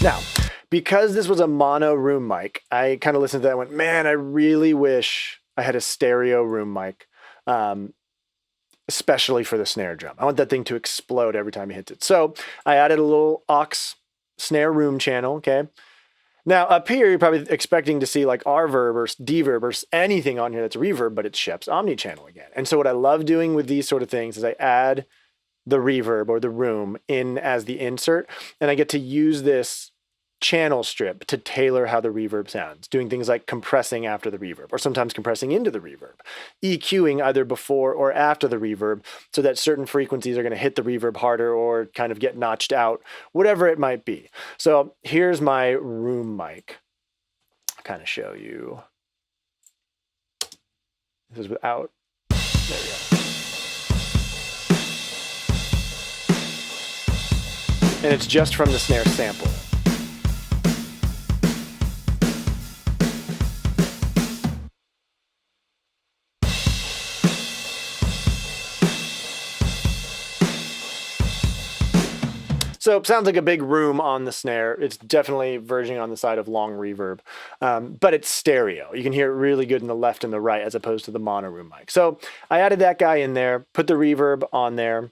Now, because this was a mono room mic, I kind of listened to that and went, man, I really wish I had a stereo room mic, especially for the snare drum. I want that thing to explode every time he hits it. So I added a little aux snare room channel, okay? Now, up here, you're probably expecting to see like R-verb or D-verb or anything on here that's reverb, but it's Shep's Omni channel again. And so what I love doing with these sort of things is I add the reverb or the room in as the insert, and I get to use this channel strip to tailor how the reverb sounds, doing things like compressing after the reverb, or sometimes compressing into the reverb, EQing either before or after the reverb so that certain frequencies are going to hit the reverb harder or kind of get notched out, whatever it might be. So here's my room mic. I'll kind of show you. This is without. There we go. And it's just from the snare sample. So it sounds like a big room on the snare. It's definitely verging on the side of long reverb, but it's stereo. You can hear it really good in the left and the right as opposed to the mono room mic. So I added that guy in there, put the reverb on there,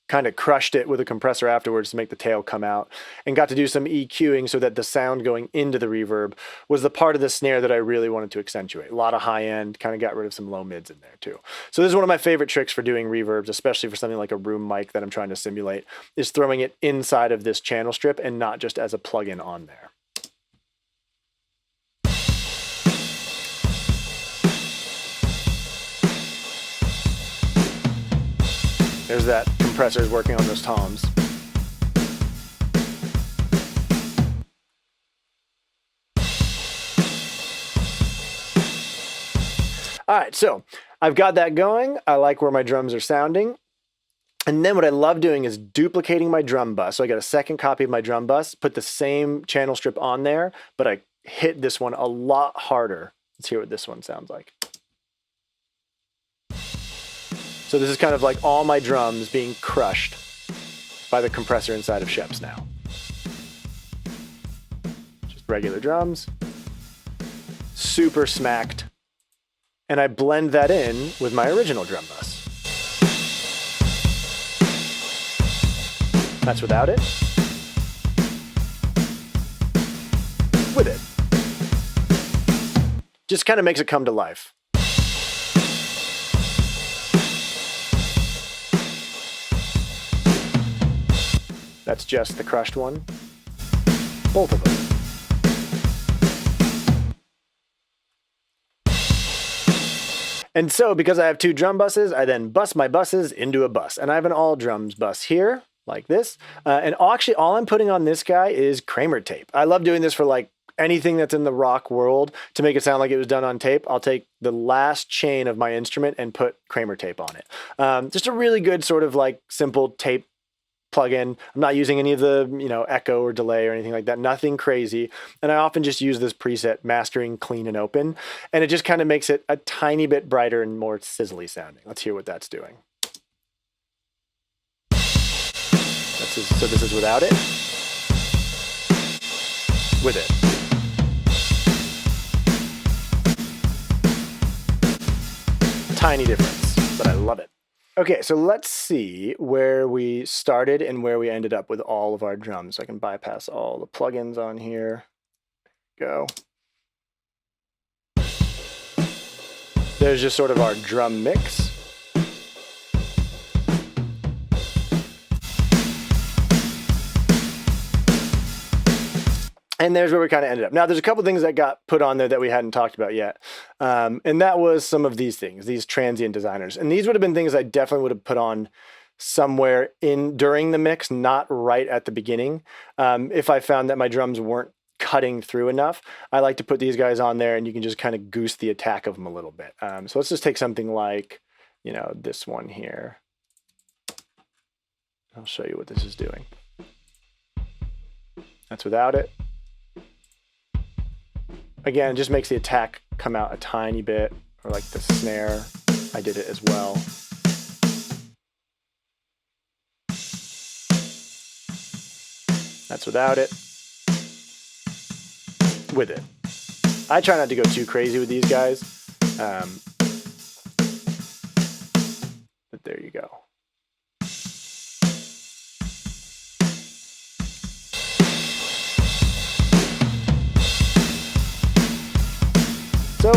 kind of crushed it with a compressor afterwards to make the tail come out, and got to do some EQing so that the sound going into the reverb was the part of the snare that I really wanted to accentuate. A lot of high end, kind of got rid of some low mids in there too. So this is one of my favorite tricks for doing reverbs, especially for something like a room mic that I'm trying to simulate, is throwing it inside of this channel strip and not just as a plugin on there. There's that compressor working on those toms. All right, so I've got that going. I like where my drums are sounding. And then what I love doing is duplicating my drum bus. So I got a second copy of my drum bus, put the same channel strip on there, but I hit this one a lot harder. Let's hear what this one sounds like. So this is kind of like all my drums being crushed by the compressor inside of Shep's now. Just regular drums, super smacked, and I blend that in with my original drum bus. That's without it. With it. Just kind of makes it come to life. That's just the crushed one. Both of them. And so because I have two drum buses, I then bus my buses into a bus. And I have an all drums bus here, like this. And actually all I'm putting on this guy is Kramer tape. I love doing this for like anything that's in the rock world to make it sound like it was done on tape. I'll take the last chain of my instrument and put Kramer tape on it. Just a really good sort of like simple tape plugin. I'm not using any of the, echo or delay or anything like that. Nothing crazy. And I often just use this preset, mastering clean and open. And it just kind of makes it a tiny bit brighter and more sizzly sounding. Let's hear what that's doing. So this is without it. With it. Tiny difference, but I love it. Okay, so let's see where we started and where we ended up with all of our drums. So I can bypass all the plugins on here. Go. There's just sort of our drum mix. And there's where we kind of ended up. Now, there's a couple things that got put on there that we hadn't talked about yet. And that was some of these things, these transient designers. And these would have been things I definitely would have put on somewhere during the mix, not right at the beginning. If I found that my drums weren't cutting through enough, I like to put these guys on there and you can just kind of goose the attack of them a little bit. So let's just take something like, this one here. I'll show you what this is doing. That's without it. Again, it just makes the attack come out a tiny bit, or like the snare. I did it as well. That's without it. With it. I try not to go too crazy with these guys. But there you go. So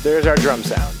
there's our drum sound.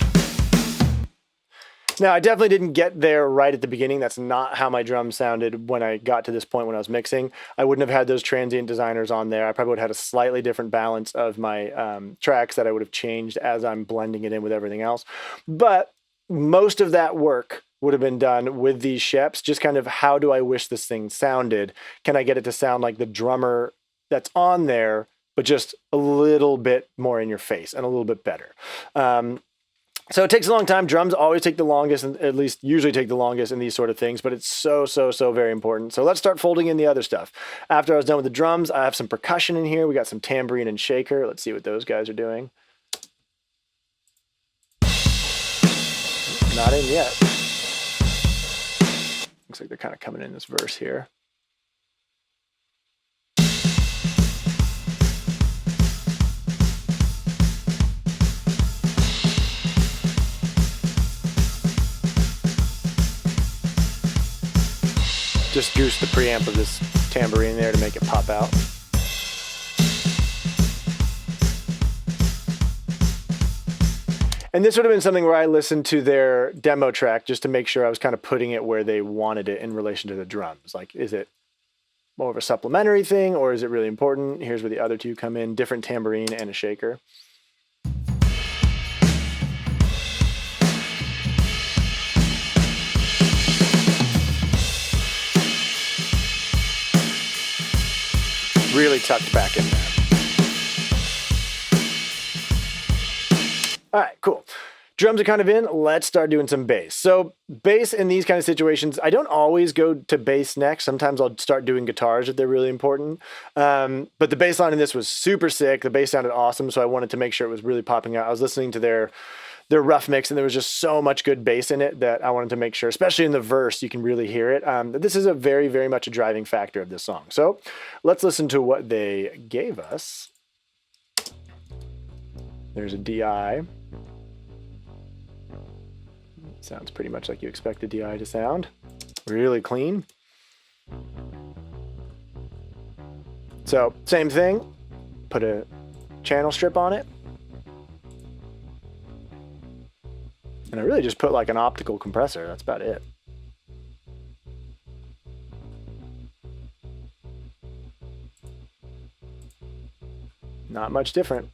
Now, I definitely didn't get there right at the beginning. That's not how my drum sounded when I got to this point when I was mixing. I wouldn't have had those transient designers on there. I probably would have had a slightly different balance of my tracks that I would have changed as I'm blending it in with everything else. But most of that work would have been done with these Sheps. Just kind of, how do I wish this thing sounded? Can I get it to sound like the drummer that's on there, but just a little bit more in your face and a little bit better. So it takes a long time. Drums always take the longest, and at least usually take the longest in these sort of things, but it's so very important. So let's start folding in the other stuff. After I was done with the drums, I have some percussion in here. We got some tambourine and shaker. Let's see what those guys are doing. Not in yet. Looks like they're kind of coming in this verse here. Just goose the preamp of this tambourine there to make it pop out. And this would have been something where I listened to their demo track just to make sure I was kind of putting it where they wanted it in relation to the drums. Like, is it more of a supplementary thing or is it really important? Here's where the other two come in, different tambourine and a shaker. Really tucked back in there. All right, cool. Drums are kind of in. Let's start doing some bass. So bass in these kind of situations, I don't always go to bass next. Sometimes I'll start doing guitars if they're really important. But the bass line in this was super sick. The bass sounded awesome, so I wanted to make sure it was really popping out. I was listening to their rough mix, and there was just so much good bass in it that I wanted to make sure, especially in the verse, you can really hear it. This is a very much a driving factor of this song. So let's listen to what they gave us. There's a DI. Sounds pretty much like you expect a DI to sound. Really clean. So same thing, put a channel strip on it. And I really just put like an optical compressor. That's about it. Not much different.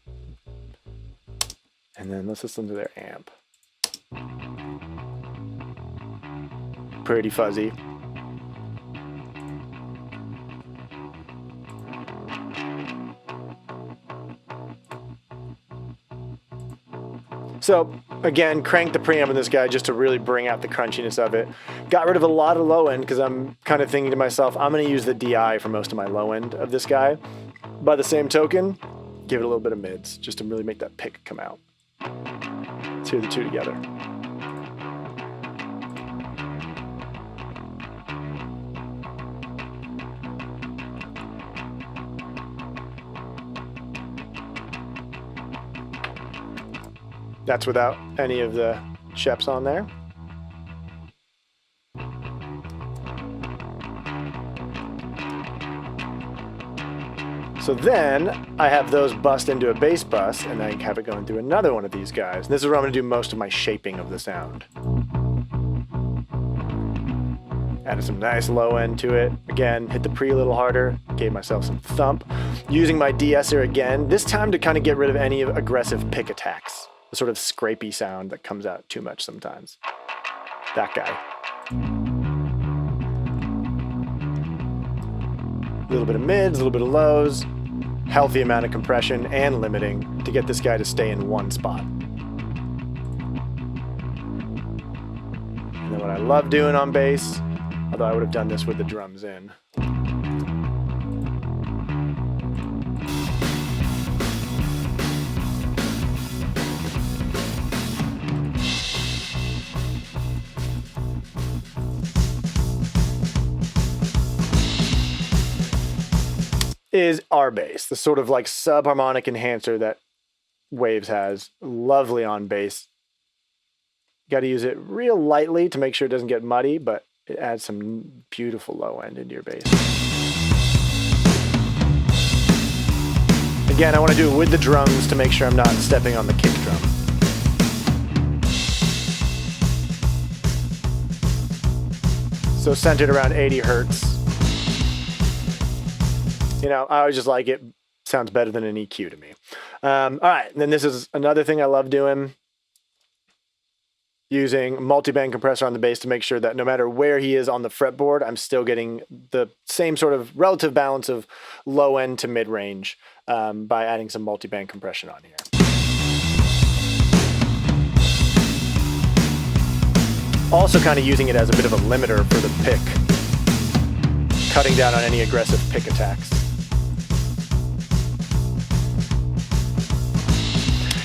And then let's listen to their amp. Pretty fuzzy. So Again, cranked the preamp in this guy just to really bring out the crunchiness of it. Got rid of a lot of low end because I'm kind of thinking to myself, I'm going to use the DI for most of my low end of this guy. By the same token, give it a little bit of mids just to really make that pick come out. Let's hear the two together. That's without any of the sheps on there. So then I have those bust into a bass bus, and I have it going through another one of these guys. And this is where I'm going to do most of my shaping of the sound. Added some nice low end to it. Again, hit the pre a little harder. Gave myself some thump. Using my de-esser again, this time to kind of get rid of any aggressive pick attacks. The sort of scrapey sound that comes out too much sometimes. That guy. A little bit of mids, a little bit of lows, healthy amount of compression and limiting to get this guy to stay in one spot. And then what I love doing on bass, although I would have done this with the drums in, is our bass, the sort of like subharmonic enhancer that Waves has. Lovely on bass. Got to use it real lightly to make sure it doesn't get muddy, but it adds some beautiful low end into your bass. Again, I want to do it with the drums to make sure I'm not stepping on the kick drum. So centered around 80 hertz. You know, I always just like it. Sounds better than an EQ to me. All right, and then this is another thing I love doing. Using multi-band compressor on the bass to make sure that no matter where he is on the fretboard, I'm still getting the same sort of relative balance of low end to mid range by adding some multi-band compression on here. Also kind of using it as a bit of a limiter for the pick, cutting down on any aggressive pick attacks.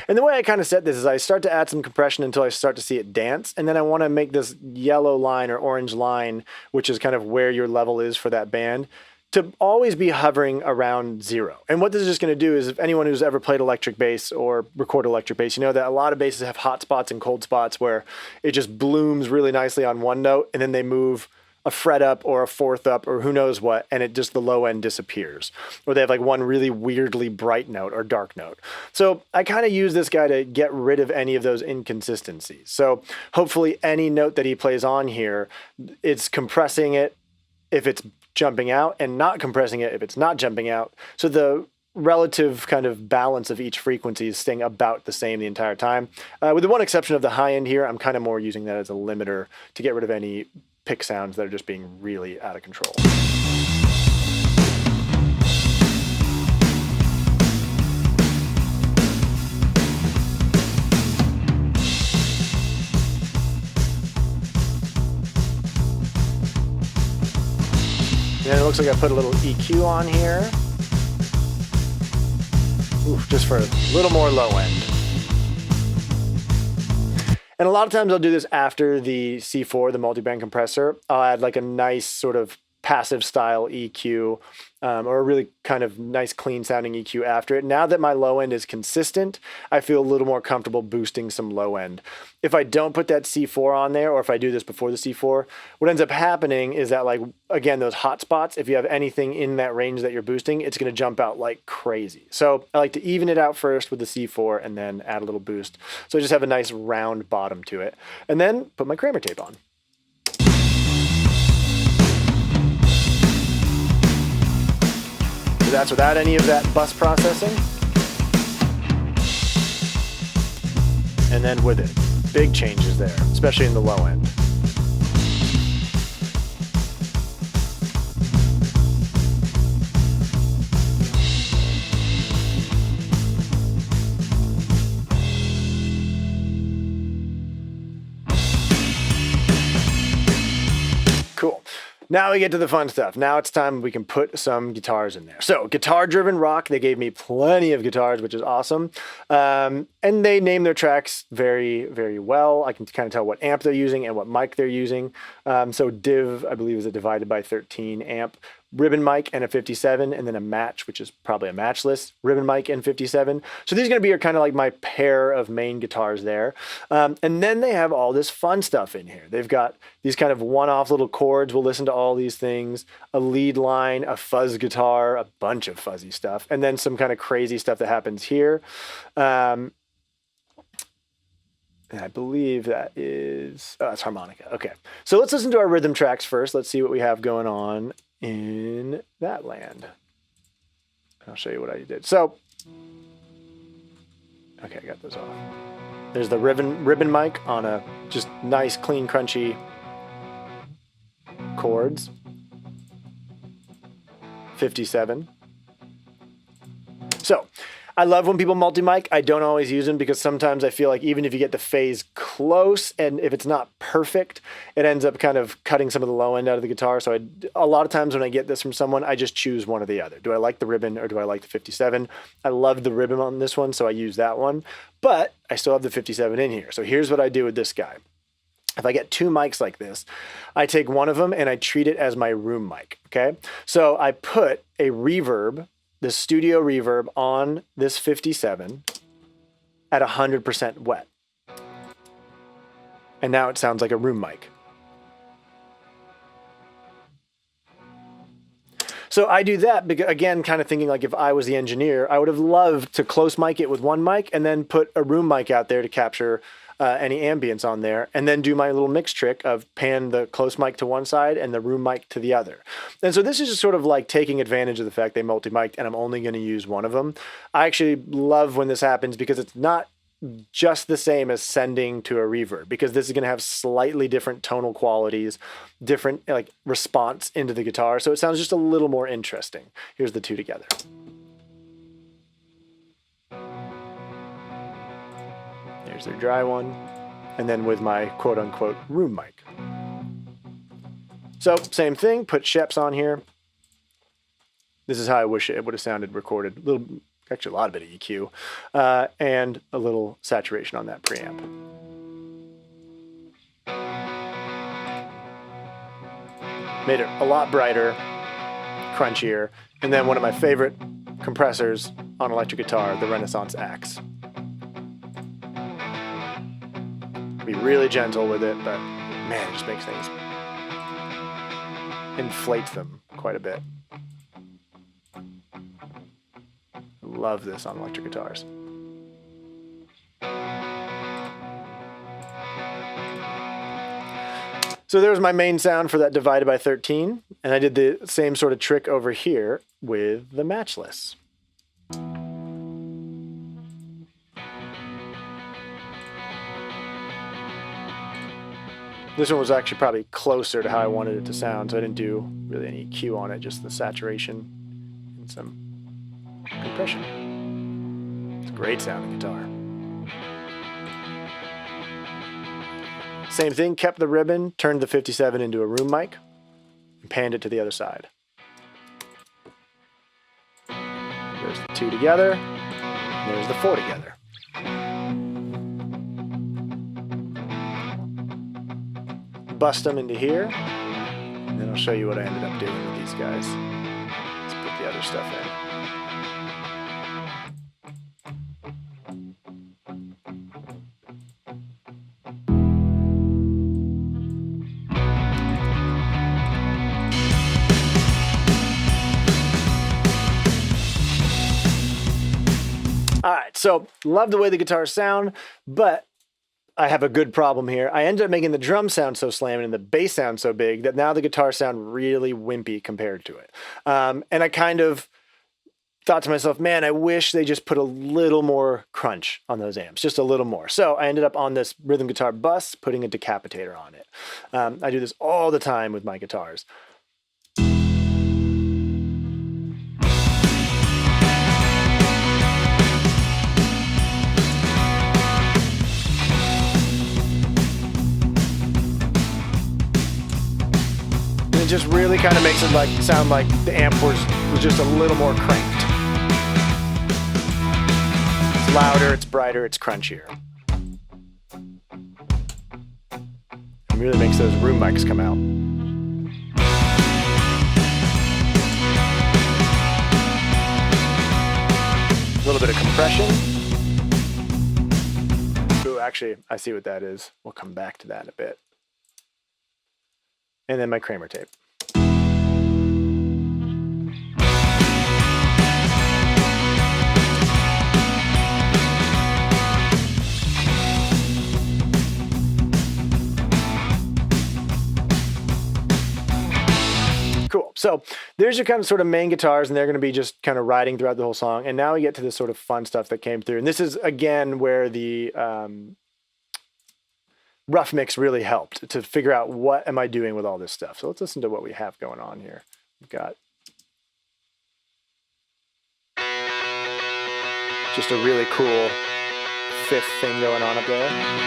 And the way I kind of set this is I start to add some compression until I start to see it dance. And then I want to make this yellow line or orange line, which is kind of where your level is for that band, to always be hovering around 0. And what this is just going to do is, if anyone who's ever played electric bass or recorded electric bass, you know that a lot of basses have hot spots and cold spots where it just blooms really nicely on one note and then they move a fret up or a fourth up or who knows what, and it just, the low end disappears. Or they have like one really weirdly bright note or dark note. So I kind of use this guy to get rid of any of those inconsistencies. So hopefully any note that he plays on here, it's compressing it if it's jumping out and not compressing it if it's not jumping out. So the relative kind of balance of each frequency is staying about the same the entire time. With the one exception of the high end here, I'm kind of more using that as a limiter to get rid of any pick sounds that are just being really out of control. And it looks like I put a little EQ on here. Ooh, just for a little more low end. And a lot of times I'll do this after the C4, the multi-band compressor. I'll add like a nice sort of passive style EQ or a really kind of nice clean sounding EQ after it. Now that my low end is consistent, I feel a little more comfortable boosting some low end. If I don't put that C4 on there, or if I do this before the C4, what ends up happening is that, like, again, those hot spots, if you have anything in that range that you're boosting, it's going to jump out like crazy. So I like to even it out first with the C4 and then add a little boost. So I just have a nice round bottom to it. And then put my Kramer tape on. So that's without any of that bus processing. And then with it, big changes there, especially in the low end. Cool. Now we get to the fun stuff. Now it's time we can put some guitars in there. So guitar-driven rock, they gave me plenty of guitars, which is awesome. And they name their tracks very, very well. I can kind of tell what amp they're using and what mic they're using. So Div, I believe, is a divided by 13 amp ribbon mic and a 57, and then a match, which is probably a matchless ribbon mic and 57. So these are going to be kind of like my pair of main guitars there. And then they have all this fun stuff in here. They've got these kind of one-off little chords. We'll listen to all these things, a lead line, a fuzz guitar, a bunch of fuzzy stuff, and then some kind of crazy stuff that happens here. And I believe that is, that's harmonica. Okay. So let's listen to our rhythm tracks first. Let's see what we have going on in that land. I'll show you what I did. So, okay, I got those off. There's the ribbon mic on a just nice, clean, crunchy chords. 57. So, I love when people multi-mic. I don't always use them because sometimes I feel like even if you get the phase close and if it's not perfect, it ends up kind of cutting some of the low end out of the guitar. So a lot of times when I get this from someone, I just choose one or the other. Do I like the ribbon or do I like the 57? I love the ribbon on this one, so I use that one. But I still have the 57 in here. So here's what I do with this guy. If I get two mics like this, I take one of them and I treat it as my room mic, okay? So I put a reverb, the studio reverb, on this 57 at 100% wet. And now it sounds like a room mic. So I do that, because, again, kind of thinking like if I was the engineer, I would have loved to close mic it with one mic and then put a room mic out there to capture any ambience on there, and then do my little mix trick of pan the close mic to one side and the room mic to the other. And so this is just sort of like taking advantage of the fact they multi-mic'd and I'm only going to use one of them. I actually love when this happens because it's not just the same as sending to a reverb, because this is going to have slightly different tonal qualities, different like response into the guitar. So it sounds just a little more interesting. Here's the two together. There's their dry one, and then with my quote-unquote room mic. So same thing, put Sheps on here. This is how I wish it would have sounded recorded. Actually a lot of bit of EQ, and a little saturation on that preamp. Made it a lot brighter, crunchier, and then one of my favorite compressors on electric guitar, the Renaissance Axe. Be really gentle with it, but man, it just makes things, inflates them quite a bit. Love this on electric guitars. So there's my main sound for that divided by 13, and I did the same sort of trick over here with the matchless. This one was actually probably closer to how I wanted it to sound, so I didn't do really any EQ on it, just the saturation and some compression. It's a great sounding guitar. Same thing, kept the ribbon, turned the 57 into a room mic, and panned it to the other side. There's the two together, and there's the four together. Bust them into here, and then I'll show you what I ended up doing with these guys. Let's put the other stuff in. All right, so love the way the guitars sound, but I have a good problem here. I ended up making the drum sound so slamming and the bass sound so big that now the guitars sound really wimpy compared to it. And I kind of thought to myself, man, I wish they just put a little more crunch on those amps, just a little more. So I ended up on this rhythm guitar bus, putting a decapitator on it. I do this all the time with my guitars. it just really kind of makes it like sound like the amp was just a little more cranked. It's louder, it's brighter, it's crunchier. It really makes those room mics come out. A little bit of compression. Ooh, actually, I see what that is. We'll come back to that in a bit. And then my Kramer tape. Cool. So there's your kind of sort of main guitars, and they're going to be just kind of riding throughout the whole song. And now we get to this sort of fun stuff that came through. And this is, again, where the rough mix really helped to figure out what am I doing with all this stuff. So let's listen to what we have going on here. We've got just a really cool fifth thing going on up there.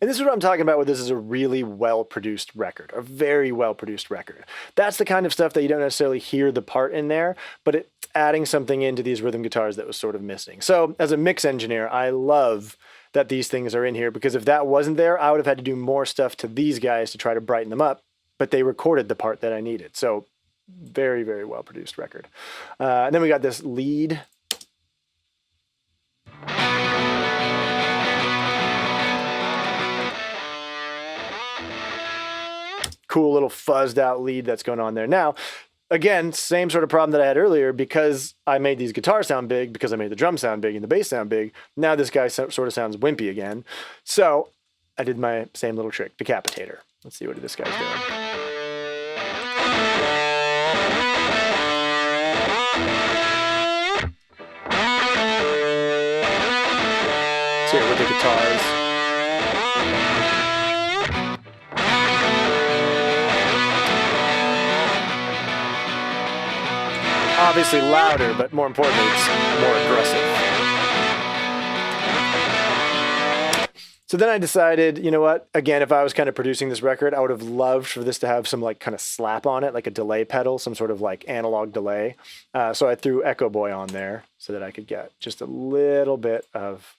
And this is what I'm talking about with this is a really well-produced record, a very well-produced record. That's the kind of stuff that you don't necessarily hear the part in there, but it's adding something into these rhythm guitars that was sort of missing. So as a mix engineer, I love that these things are in here, because if that wasn't there, I would have had to do more stuff to these guys to try to brighten them up, but they recorded the part that I needed. So very, very well-produced record. And then we got this lead. Cool little fuzzed out lead that's going on there. Now, again, same sort of problem that I had earlier, because I made these guitars sound big, because I made the drums sound big and the bass sound big. Now this guy sort of sounds wimpy again. So I did my same little trick, decapitator. Let's see what this guy's doing. Let's hear it with the guitars. Obviously louder, but more importantly, it's more aggressive. So then I decided, you know what? Again, if I was kind of producing this record, I would have loved for this to have some like kind of slap on it, like a delay pedal, some sort of like analog delay. So I threw Echo Boy on there so that I could get just a little bit of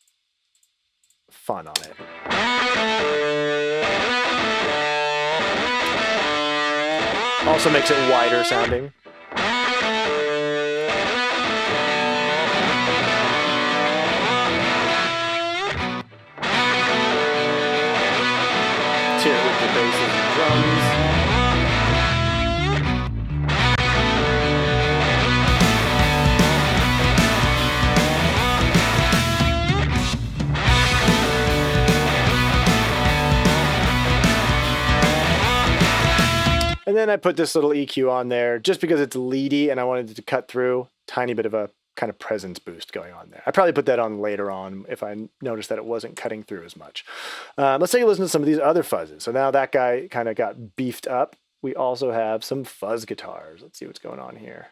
fun on it. Also makes it wider sounding. Here with the basses and drums. And then I put this little EQ on there just because it's leady and I wanted it to cut through. Tiny bit of a kind of presence boost going on there. I probably put that on later on if I noticed that it wasn't cutting through as much. Let's take a listen to some of these other fuzzes. So now that guy kind of got beefed up. We also have some fuzz guitars. Let's see what's going on here.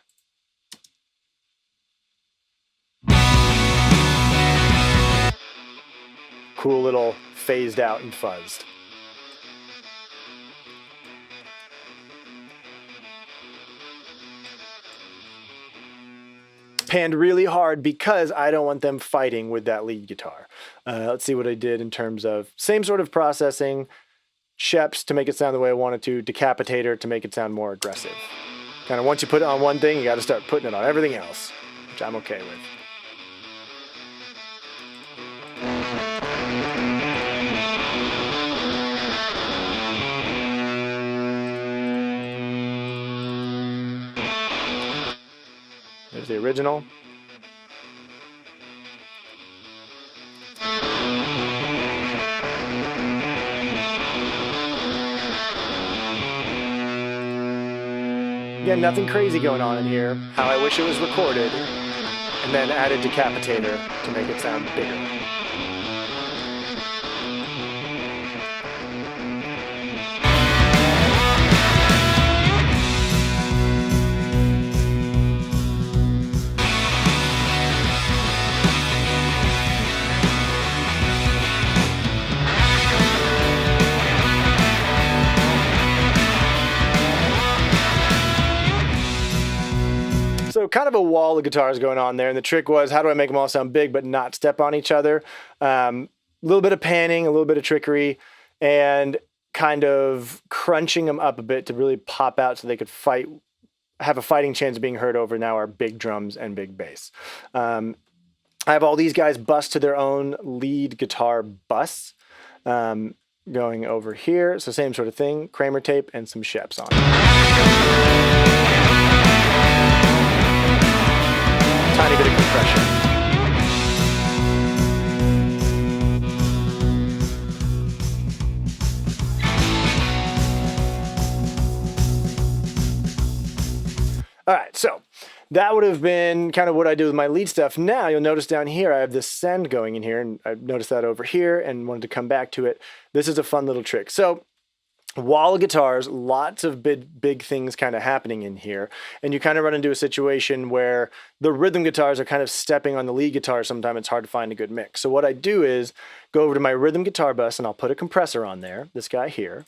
Cool little phased out and fuzzed. Panned really hard because I don't want them fighting with that lead guitar. Let's see what I did in terms of same sort of processing, Sheps to make it sound the way I wanted to, Decapitator to make it sound more aggressive. Kind of once you put it on one thing, you got to start putting it on everything else, which I'm okay with. There's the original. Again, nothing crazy going on in here. How I wish it was recorded, and then added Decapitator to make it sound bigger. kind of a wall of guitars going on there. And the trick was, how do I make them all sound big but not step on each other? A little bit of panning, a little bit of trickery, and kind of crunching them up a bit to really pop out so they could have a fighting chance of being heard over now our big drums and big bass. I have all these guys bus to their own lead guitar bus going over here. So same sort of thing, Kramer tape and some Sheps on it. Tiny bit of compression. All right, so that would have been kind of what I do with my lead stuff. Now you'll notice down here, I have this send going in here, and I've noticed that over here and wanted to come back to it. This is a fun little trick. So wall of guitars, lots of big things kind of happening in here. And you kind of run into a situation where the rhythm guitars are kind of stepping on the lead guitar. Sometimes it's hard to find a good mix. So what I do is go over to my rhythm guitar bus and I'll put a compressor on there, this guy here,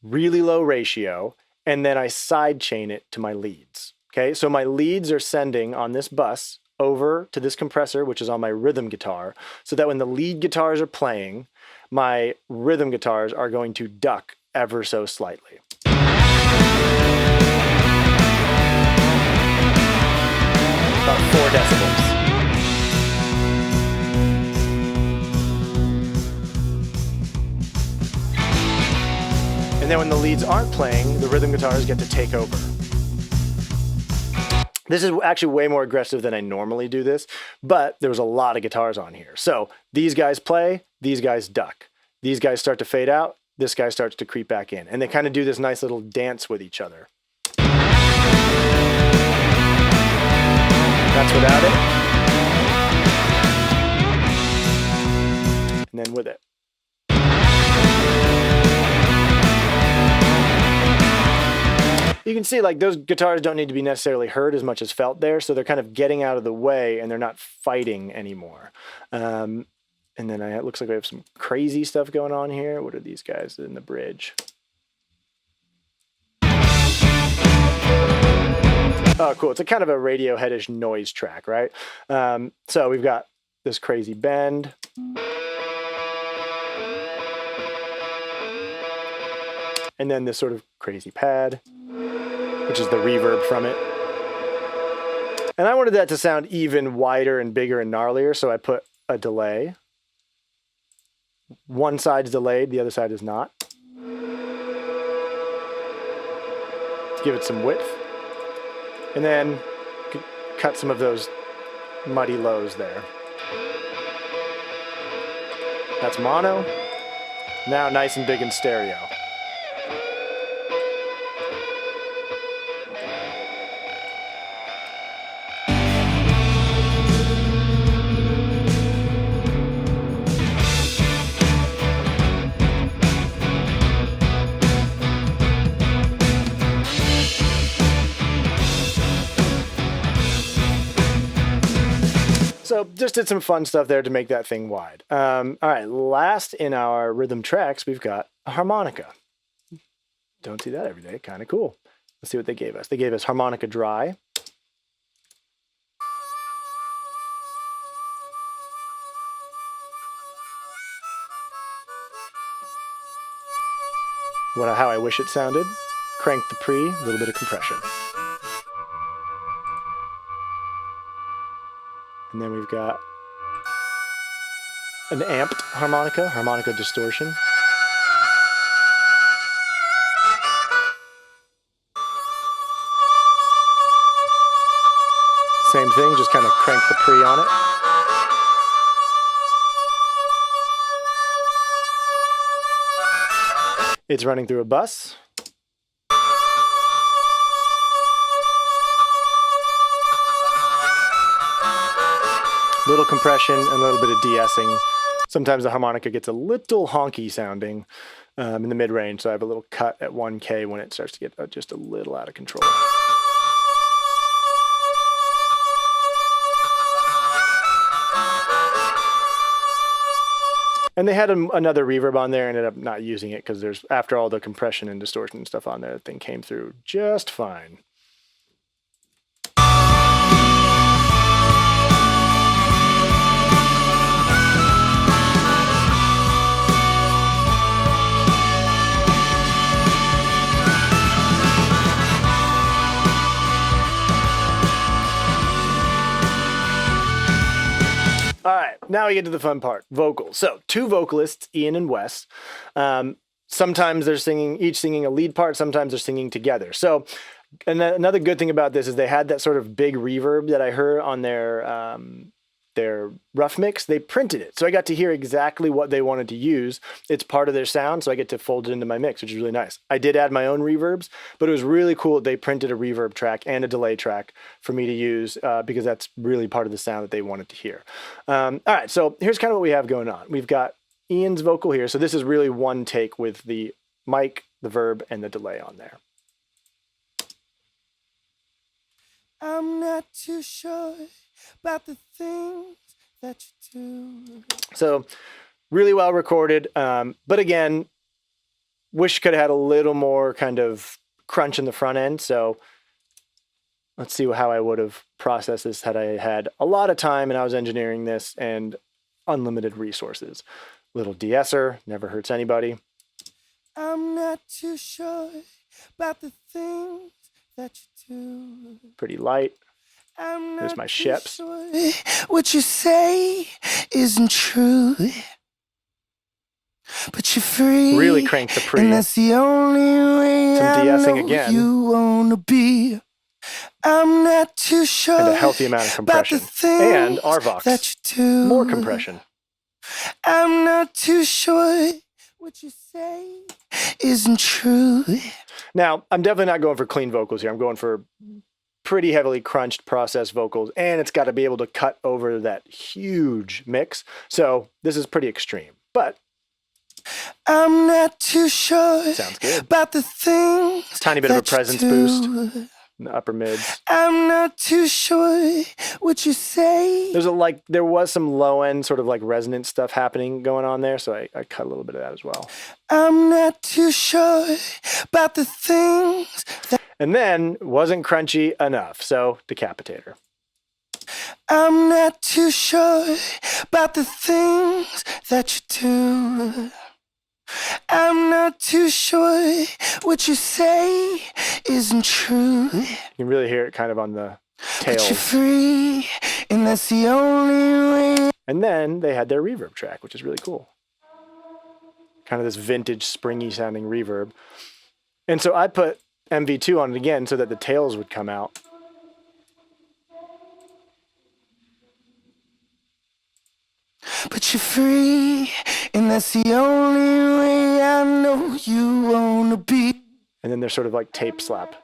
really low ratio, and then I side chain it to my leads. Okay, so my leads are sending on this bus over to this compressor, which is on my rhythm guitar, so that when the lead guitars are playing, my rhythm guitars are going to duck ever so slightly. About 4 decibels. And then when the leads aren't playing, the rhythm guitars get to take over. This is actually way more aggressive than I normally do this, but there was a lot of guitars on here. So these guys play, these guys duck. These guys start to fade out, this guy starts to creep back in. And they kind of do this nice little dance with each other. That's without it. And then with it. You can see like those guitars don't need to be necessarily heard as much as felt there. So they're kind of getting out of the way and they're not fighting anymore. And then it looks like we have some crazy stuff going on here. What are these guys in the bridge? Oh, cool. It's a kind of a Radiohead-ish noise track, right? So we've got this crazy bend. And then this sort of crazy pad, which is the reverb from it. And I wanted that to sound even wider and bigger and gnarlier, so I put a delay. One side's delayed, the other side is not. To give it some width. And then cut some of those muddy lows there. That's mono. Now nice and big in stereo. So just did some fun stuff there to make that thing wide. All right, last in our rhythm tracks, we've got a harmonica. Don't see that every day, kind of cool. Let's see what they gave us. They gave us harmonica dry. How I wish it sounded. Crank the pre, a little bit of compression. And then we've got an amped harmonica, harmonica distortion. Same thing, just kind of crank the pre on it. It's running through a bus. Little compression and a little bit of de-essing. Sometimes the harmonica gets a little honky sounding in the mid-range, so I have a little cut at 1K when it starts to get just a little out of control. And they had another reverb on there, ended up not using it because there's, after all the compression and distortion and stuff on there, the thing came through just fine. Now we get to the fun part, vocals. So 2 vocalists, Ian and Wes. Sometimes they're each singing a lead part. Sometimes they're singing together. So another good thing about this is they had that sort of big reverb that I heard on their rough mix. They printed it. So I got to hear exactly what they wanted to use. It's part of their sound, so I get to fold it into my mix, which is really nice. I did add my own reverbs, but it was really cool that they printed a reverb track and a delay track for me to use because that's really part of the sound that they wanted to hear. All right, so here's kind of what we have going on. We've got Ian's vocal here. So this is really one take with the mic, the verb, and the delay on there. I'm not too sure about the things that you do. So really well recorded. But again, wish could have had a little more kind of crunch in the front end. So let's see how I would have processed this had I had a lot of time and I was engineering this and unlimited resources. Little de-esser, never hurts anybody. I'm not too sure about the things that you do. Pretty light. I'm not There's my too ships. sure what you say isn't true. But you're free. Really crank the pre. And that's the only way Some I de-essing know again. you wanna be. I'm not too sure And a healthy amount of about the compression. things And RVox. that you do. More compression. I'm not too sure what you say isn't true. Now, I'm definitely not going for clean vocals here. I'm going for pretty heavily crunched processed vocals, and it's got to be able to cut over that huge mix. So this is pretty extreme, but I'm not too sure sounds good. about the things. Tiny bit of a that you presence do. boost in the upper mids. I'm not too sure what you say. There was some low end sort of like resonant stuff happening going on there, so I cut a little bit of that as well. I'm not too sure about the things that. And then wasn't crunchy enough, so Decapitator. I'm not too sure about the things that you do. I'm not too sure what you say isn't true. You can really hear it kind of on the But you're tails. free, and that's the only way. And then they had their reverb track, which is really cool. Kind of this vintage, springy sounding reverb. And so I put MV2 on it again so that the tails would come out. But you're free, and that's the only way I know you wanna be. And then there's sort of like tape slap.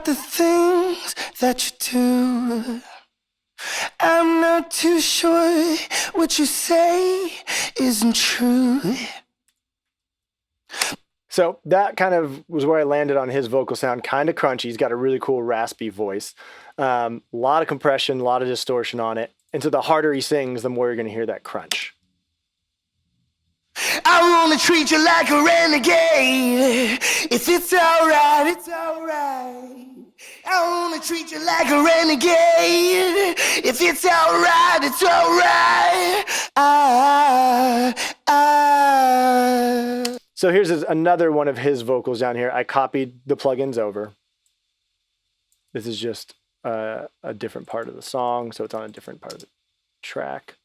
The things that you do. I'm not too sure what you say isn't true. So that kind of was where I landed on his vocal sound, kind of crunchy. He's got a really cool raspy voice. A lot of compression, a lot of distortion on it. And so the harder he sings, the more you're going to hear that crunch. I wanna treat you like a renegade. If it's alright, it's alright. I wanna treat you like a renegade. If it's alright, it's alright. So here's another one of his vocals down here. I copied the plugins over. This is just a different part of the song, so it's on a different part of the track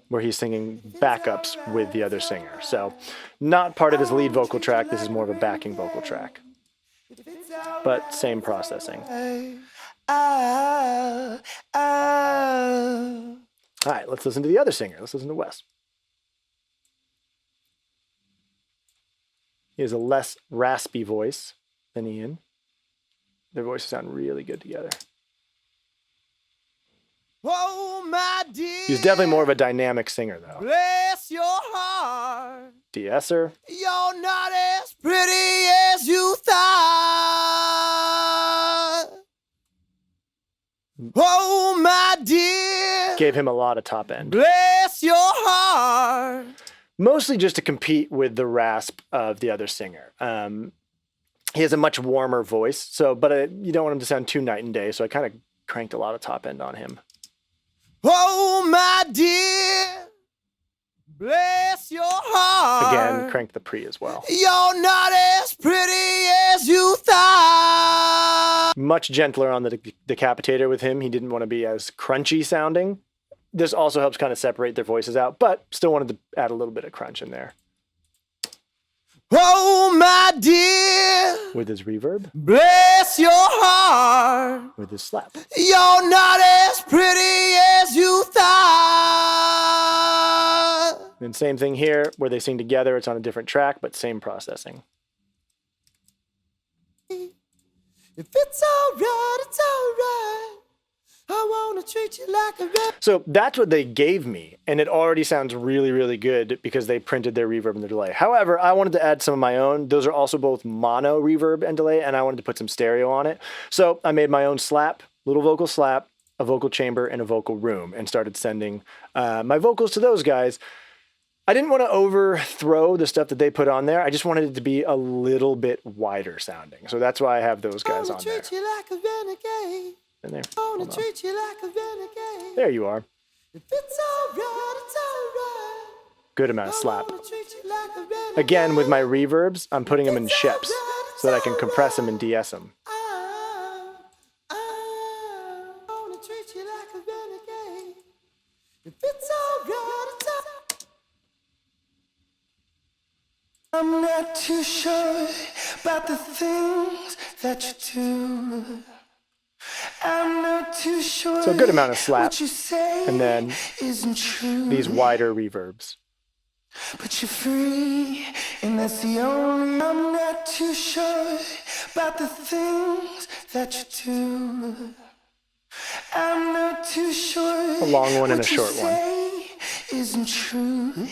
where he's singing backups with the other singer. So not part of his lead vocal track. This is more of a backing vocal track, but same processing. All right, let's listen to the other singer. Let's listen to Wes. He has a less raspy voice than Ian. Their voices sound really good together. Oh, my dear. He's definitely more of a dynamic singer, though. Bless your heart. De-esser. You're not as pretty as you thought. Oh, my dear. Gave him a lot of top end. Bless your heart. Mostly just to compete with the rasp of the other singer. He has a much warmer voice, but you don't want him to sound too night and day, so I kind of cranked a lot of top end on him. Oh, my dear. Bless your heart. Again, cranked the pre as well. You're not as pretty as you thought. much gentler on the decapitator with him. He didn't want to be as crunchy sounding. This also helps kind of separate their voices out, but still wanted to add a little bit of crunch in there. Oh, my dear, With his reverb, bless your heart. with his slap. You're not as pretty as you thought. And same thing here, where they sing together. It's on a different track, but same processing. If it's all right, it's all right. I want to treat you like a rep. So that's what they gave me, and it already sounds really, really good because they printed their reverb and their delay. However, I wanted to add some of my own. Those are also both mono reverb and delay, and I wanted to put some stereo on it. So I made my own slap, little vocal slap, a vocal chamber, and a vocal room, and started sending my vocals to those guys. I didn't want to overthrow the stuff that they put on there. I just wanted it to be a little bit wider sounding. So that's why I have those guys on there. Treat you like a renegade. In there. I want to treat you like a renegade. There you are. If it's all right, it's all right. Good amount of slap. I wanna treat you like a renegade. Again, with my reverbs, I'm putting them in sheps so that I can compress them and de-ess them. I wanna treat you like a renegade. If it's all right, it's all right. I'm not too sure about the things that you do. I'm not too sure. So a good amount of slap, what you say and then isn't true. these wider reverbs. But you're free, and that's the only. I'm not too sure about the things that you do. I'm not too sure. A long one and a what you short one. say isn't true.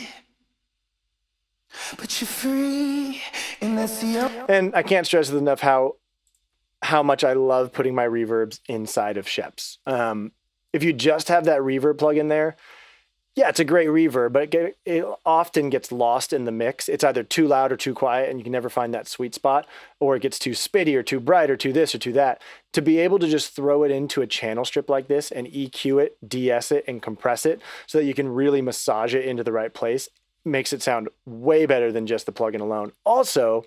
But you're free, and that's the only. And I can't stress it enough how much I love putting my reverbs inside of sheps. If you just have that reverb plug in there, yeah, it's a great reverb, but it often gets lost in the mix. It's either too loud or too quiet, and you can never find that sweet spot, or it gets too spitty or too bright or too this or too that. To be able to just throw it into a channel strip like this and EQ it, de-ess it, and compress it so that you can really massage it into the right place makes it sound way better than just the plugin alone. Also,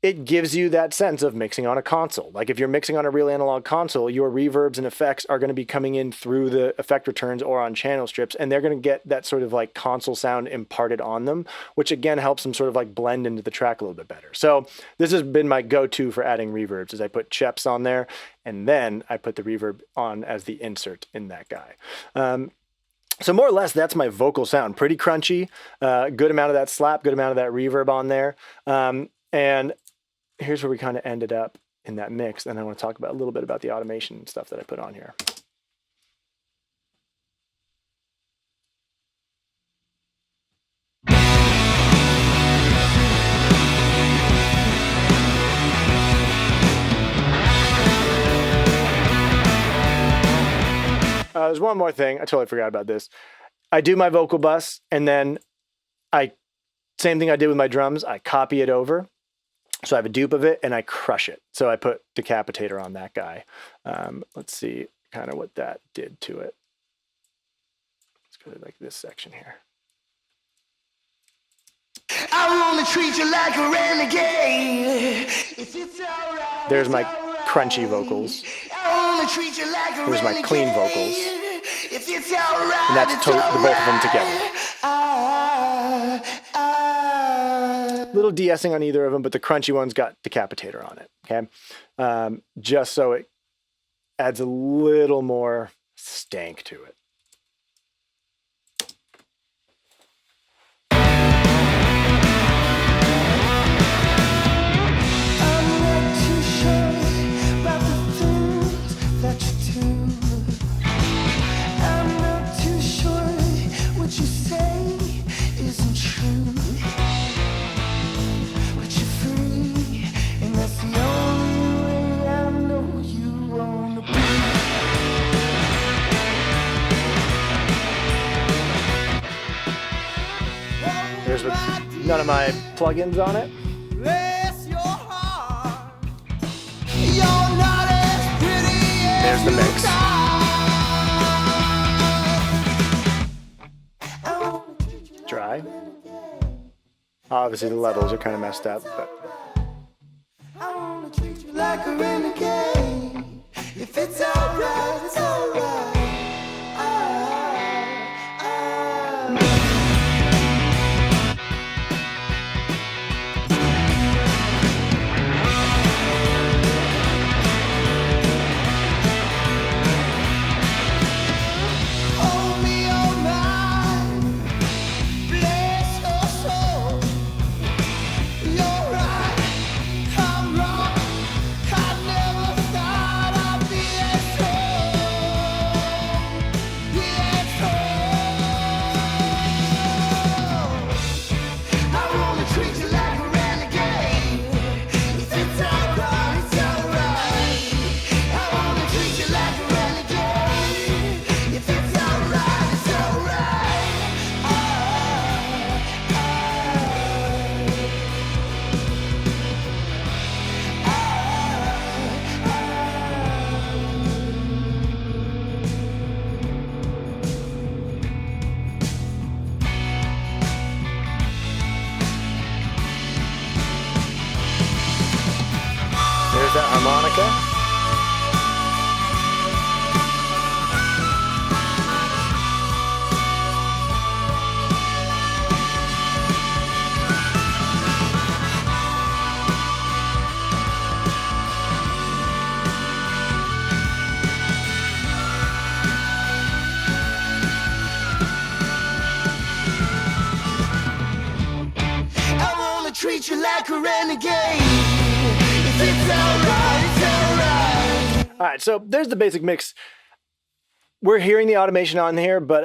it gives you that sense of mixing on a console. Like if you're mixing on a real analog console, your reverbs and effects are going to be coming in through the effect returns or on channel strips, and they're going to get that sort of like console sound imparted on them, which again helps them sort of like blend into the track a little bit better. So this has been my go-to for adding reverbs, is I put cheps on there, and then I put the reverb on as the insert in that guy. So more or less, that's my vocal sound. Pretty crunchy, good amount of that slap, good amount of that reverb on there. And here's where we kind of ended up in that mix. And I want to talk about a little bit about the automation and stuff that I put on here. There's one more thing. I totally forgot about this. I do my vocal bus, and then same thing I did with my drums, I copy it over. So I have a dupe of it and I crush it. So I put decapitator on that guy. Let's see kind of what that did to it. Let's go to like this section here. I wanna treat you like a renegade. If it's all right, There's my it's all right. crunchy vocals. I wanna treat you like a Here's my renegade. clean vocals. If it's all right, And that's it's the all both of them right. together. Little de-essing on either of them, but the crunchy one's got decapitator on it, okay? Just so it adds a little more stank to it. I'm not too sure about the things that you do. I'm not too sure what you say isn't true. But you're free, and that's the only way I know you wanna be. Here's with none of my plugins on it. Bless your heart. You're not as pretty as There's the mix. Dry. Obviously the levels are kind of messed up, but I wanna treat you like a renegade. like a renegade. If it's alright, it's alright. All right, so there's the basic mix. We're hearing the automation on here, but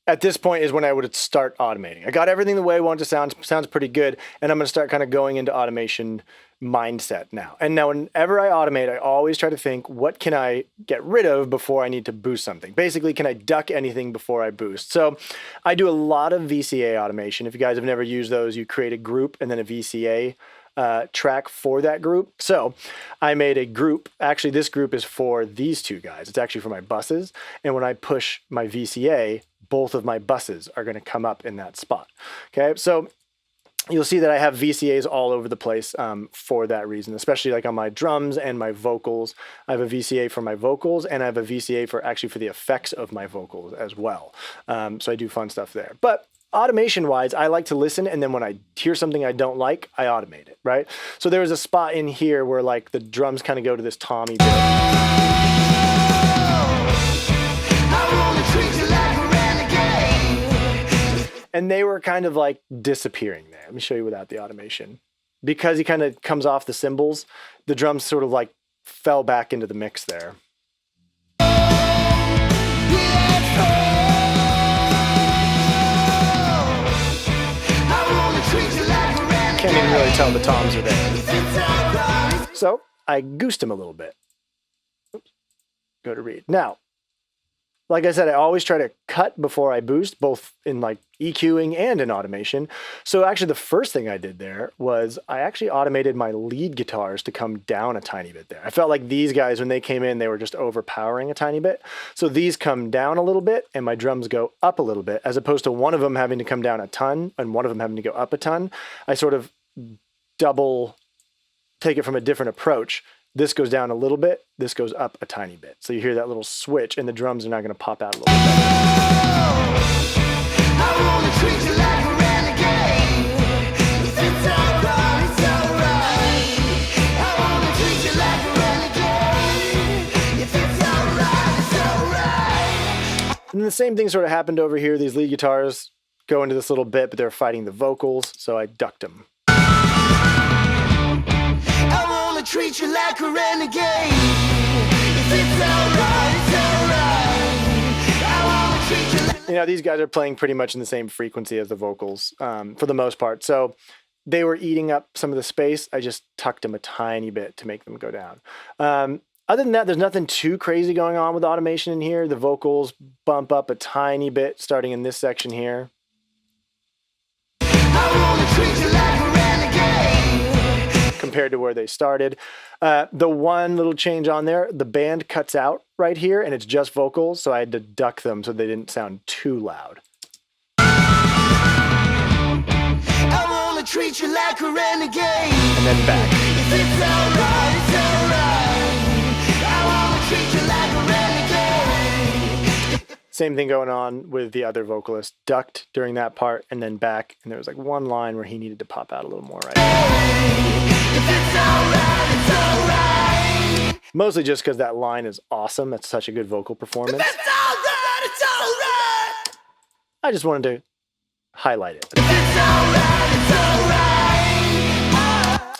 at this point is when I would start automating. I got everything the way I want it to sound. Sounds pretty good, and I'm going to start kind of going into automation mindset now. And now whenever I automate, I always try to think, what can I get rid of before I need to boost something? Basically, can I duck anything before I boost? So I do a lot of VCA automation. If you guys have never used those, you create a group and then a VCA track for that group. So I made a group. Actually, this group is for these two guys. It's actually for my buses. And when I push my VCA, both of my buses are going to come up in that spot. Okay, so you'll see that I have VCAs all over the place for that reason, especially like on my drums and my vocals. I have a VCA for my vocals, and I have a VCA for the effects of my vocals as well. So I do fun stuff there. But automation wise, I like to listen, and then when I hear something I don't like, I automate it, right? So there was a spot in here where like the drums kind of go to this Tommy bit. And they were kind of like disappearing there. Let me show you without the automation. Because he kind of comes off the cymbals, the drums sort of like fell back into the mix there. Can't even really tell the toms are there. So I goosed him a little bit. Oops. Go to read. Now, like I said, I always try to cut before I boost, both in like EQing and in automation. So actually the first thing I did there was I actually automated my lead guitars to come down a tiny bit there. I felt like these guys, when they came in, they were just overpowering a tiny bit. So these come down a little bit and my drums go up a little bit, as opposed to one of them having to come down a ton and one of them having to go up a ton. I sort of double take it from a different approach. This goes down a little bit, this goes up a tiny bit. So you hear that little switch, and the drums are now going to pop out a little bit better. I wanna treat you like a renegade. If it's alright, it's alright. I wanna treat you like a renegade. If it's alright, it's alright. And the same thing sort of happened over here. These lead guitars go into this little bit, but they're fighting the vocals, so I ducked them. Treat you like a renegade. If it's alright, it's alright. I wanna treat you like... You know, these guys are playing pretty much in the same frequency as the vocals for the most part. So they were eating up some of the space. I just tucked them a tiny bit to make them go down. Other than that, there's nothing too crazy going on with automation in here. The vocals bump up a tiny bit starting in this section here. I wanna treat you like a renegade. Compared to where they started. The one little change on there, the band cuts out right here and it's just vocals, so I had to duck them so they didn't sound too loud. I wanna treat you like a renegade. And then back. If it's alright, it's alright. I wanna treat you like a renegade. Same thing going on with the other vocalist. Ducked during that part and then back, and there was like one line where he needed to pop out a little more right now. If it's alright, it's alright. Mostly just because that line is awesome. That's such a good vocal performance. If it's alright, it's alright. I just wanted to highlight it. If it's alright, it's alright.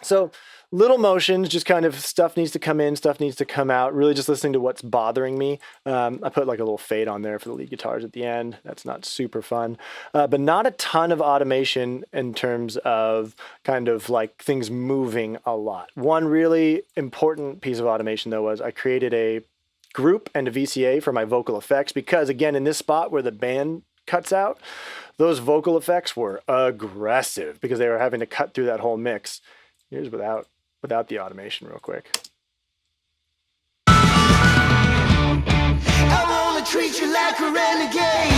So little motions, just kind of stuff needs to come in, stuff needs to come out. Really just listening to what's bothering me. I put like a little fade on there for the lead guitars at the end. That's not super fun. But not a ton of automation in terms of kind of like things moving a lot. One really important piece of automation though was I created a group and a VCA for my vocal effects, because again, in this spot where the band cuts out, those vocal effects were aggressive because they were having to cut through that whole mix. Here's without the automation real quick. I wanna treat you like a renegade.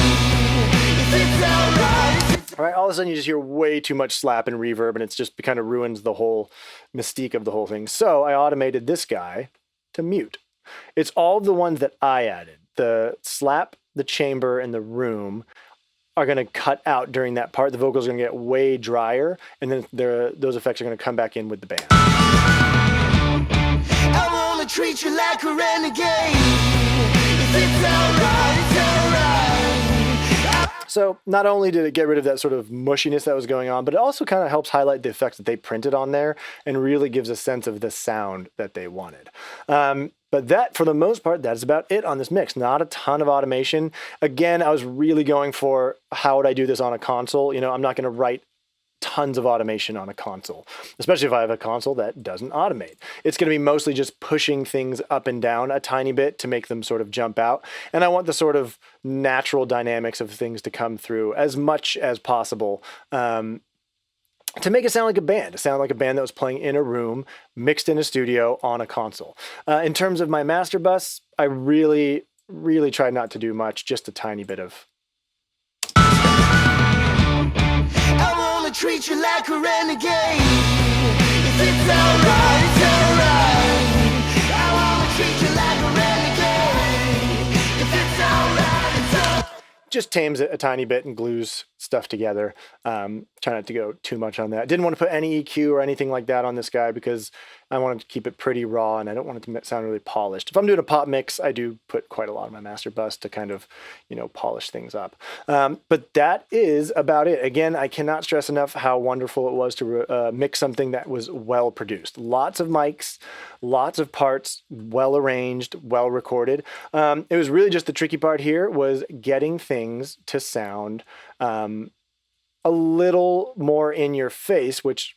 If it's alright. All right, all of a sudden you just hear way too much slap and reverb, and it's just kind of ruins the whole mystique of the whole thing. So I automated this guy to mute. It's all the ones that I added. The slap, the chamber, and the room are going to cut out during that part. The vocals are going to get way drier, and then those effects are going to come back in with the band. I wanna treat you like a renegade. If it's alright, it's alright. So not only did it get rid of that sort of mushiness that was going on, but it also kind of helps highlight the effects that they printed on there and really gives a sense of the sound that they wanted. But that, for the most part, that is about it on this mix. Not a ton of automation. Again, I was really going for how would I do this on a console? You know, I'm not going to write tons of automation on a console, especially if I have a console that doesn't automate. It's going to be mostly just pushing things up and down a tiny bit to make them sort of jump out. And I want the sort of natural dynamics of things to come through as much as possible, to make it sound like a band, that was playing in a room, mixed in a studio on a console. In terms of my master bus, I really, really tried not to do much, just a tiny bit of. I wanna treat you like a renegade. If it's alright, it's alright. I wanna treat you like a renegade. If it's alright, it's alright. Just tames it a tiny bit and glues stuff together. Try not to go too much on that. Didn't want to put any EQ or anything like that on this guy because I wanted to keep it pretty raw and I don't want it to sound really polished. If I'm doing a pop mix, I do put quite a lot of my master bus to kind of, you know, polish things up. But that is about it. Again, I cannot stress enough how wonderful it was to mix something that was well produced. Lots of mics, lots of parts, well arranged, well recorded. It was really just the tricky part here was getting things to sound a little more in your face, which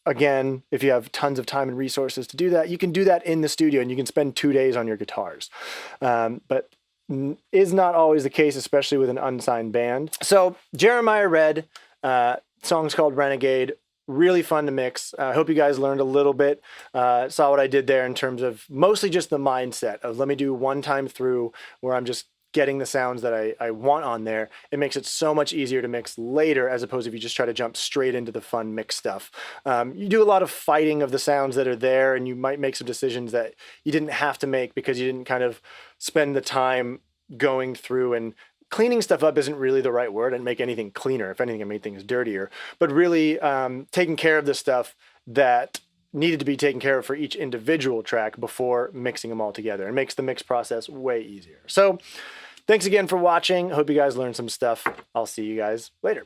again, if you have tons of time and resources to do that, you can do that in the studio and you can spend 2 days on your guitars. But is not always the case, especially with an unsigned band. So Jeremiah Red, song's called Renegade. Really fun to mix. I hope you guys learned a little bit, saw what I did there in terms of mostly just the mindset of let me do one time through where I'm just getting the sounds that I want on there. It makes it so much easier to mix later as opposed to if you just try to jump straight into the fun mix stuff. You do a lot of fighting of the sounds that are there and you might make some decisions that you didn't have to make because you didn't kind of spend the time going through and cleaning stuff up isn't really the right word and make anything cleaner. If anything, it made things dirtier, but really taking care of the stuff that needed to be taken care of for each individual track before mixing them all together. It makes the mix process way easier. So thanks again for watching. Hope you guys learned some stuff. I'll see you guys later.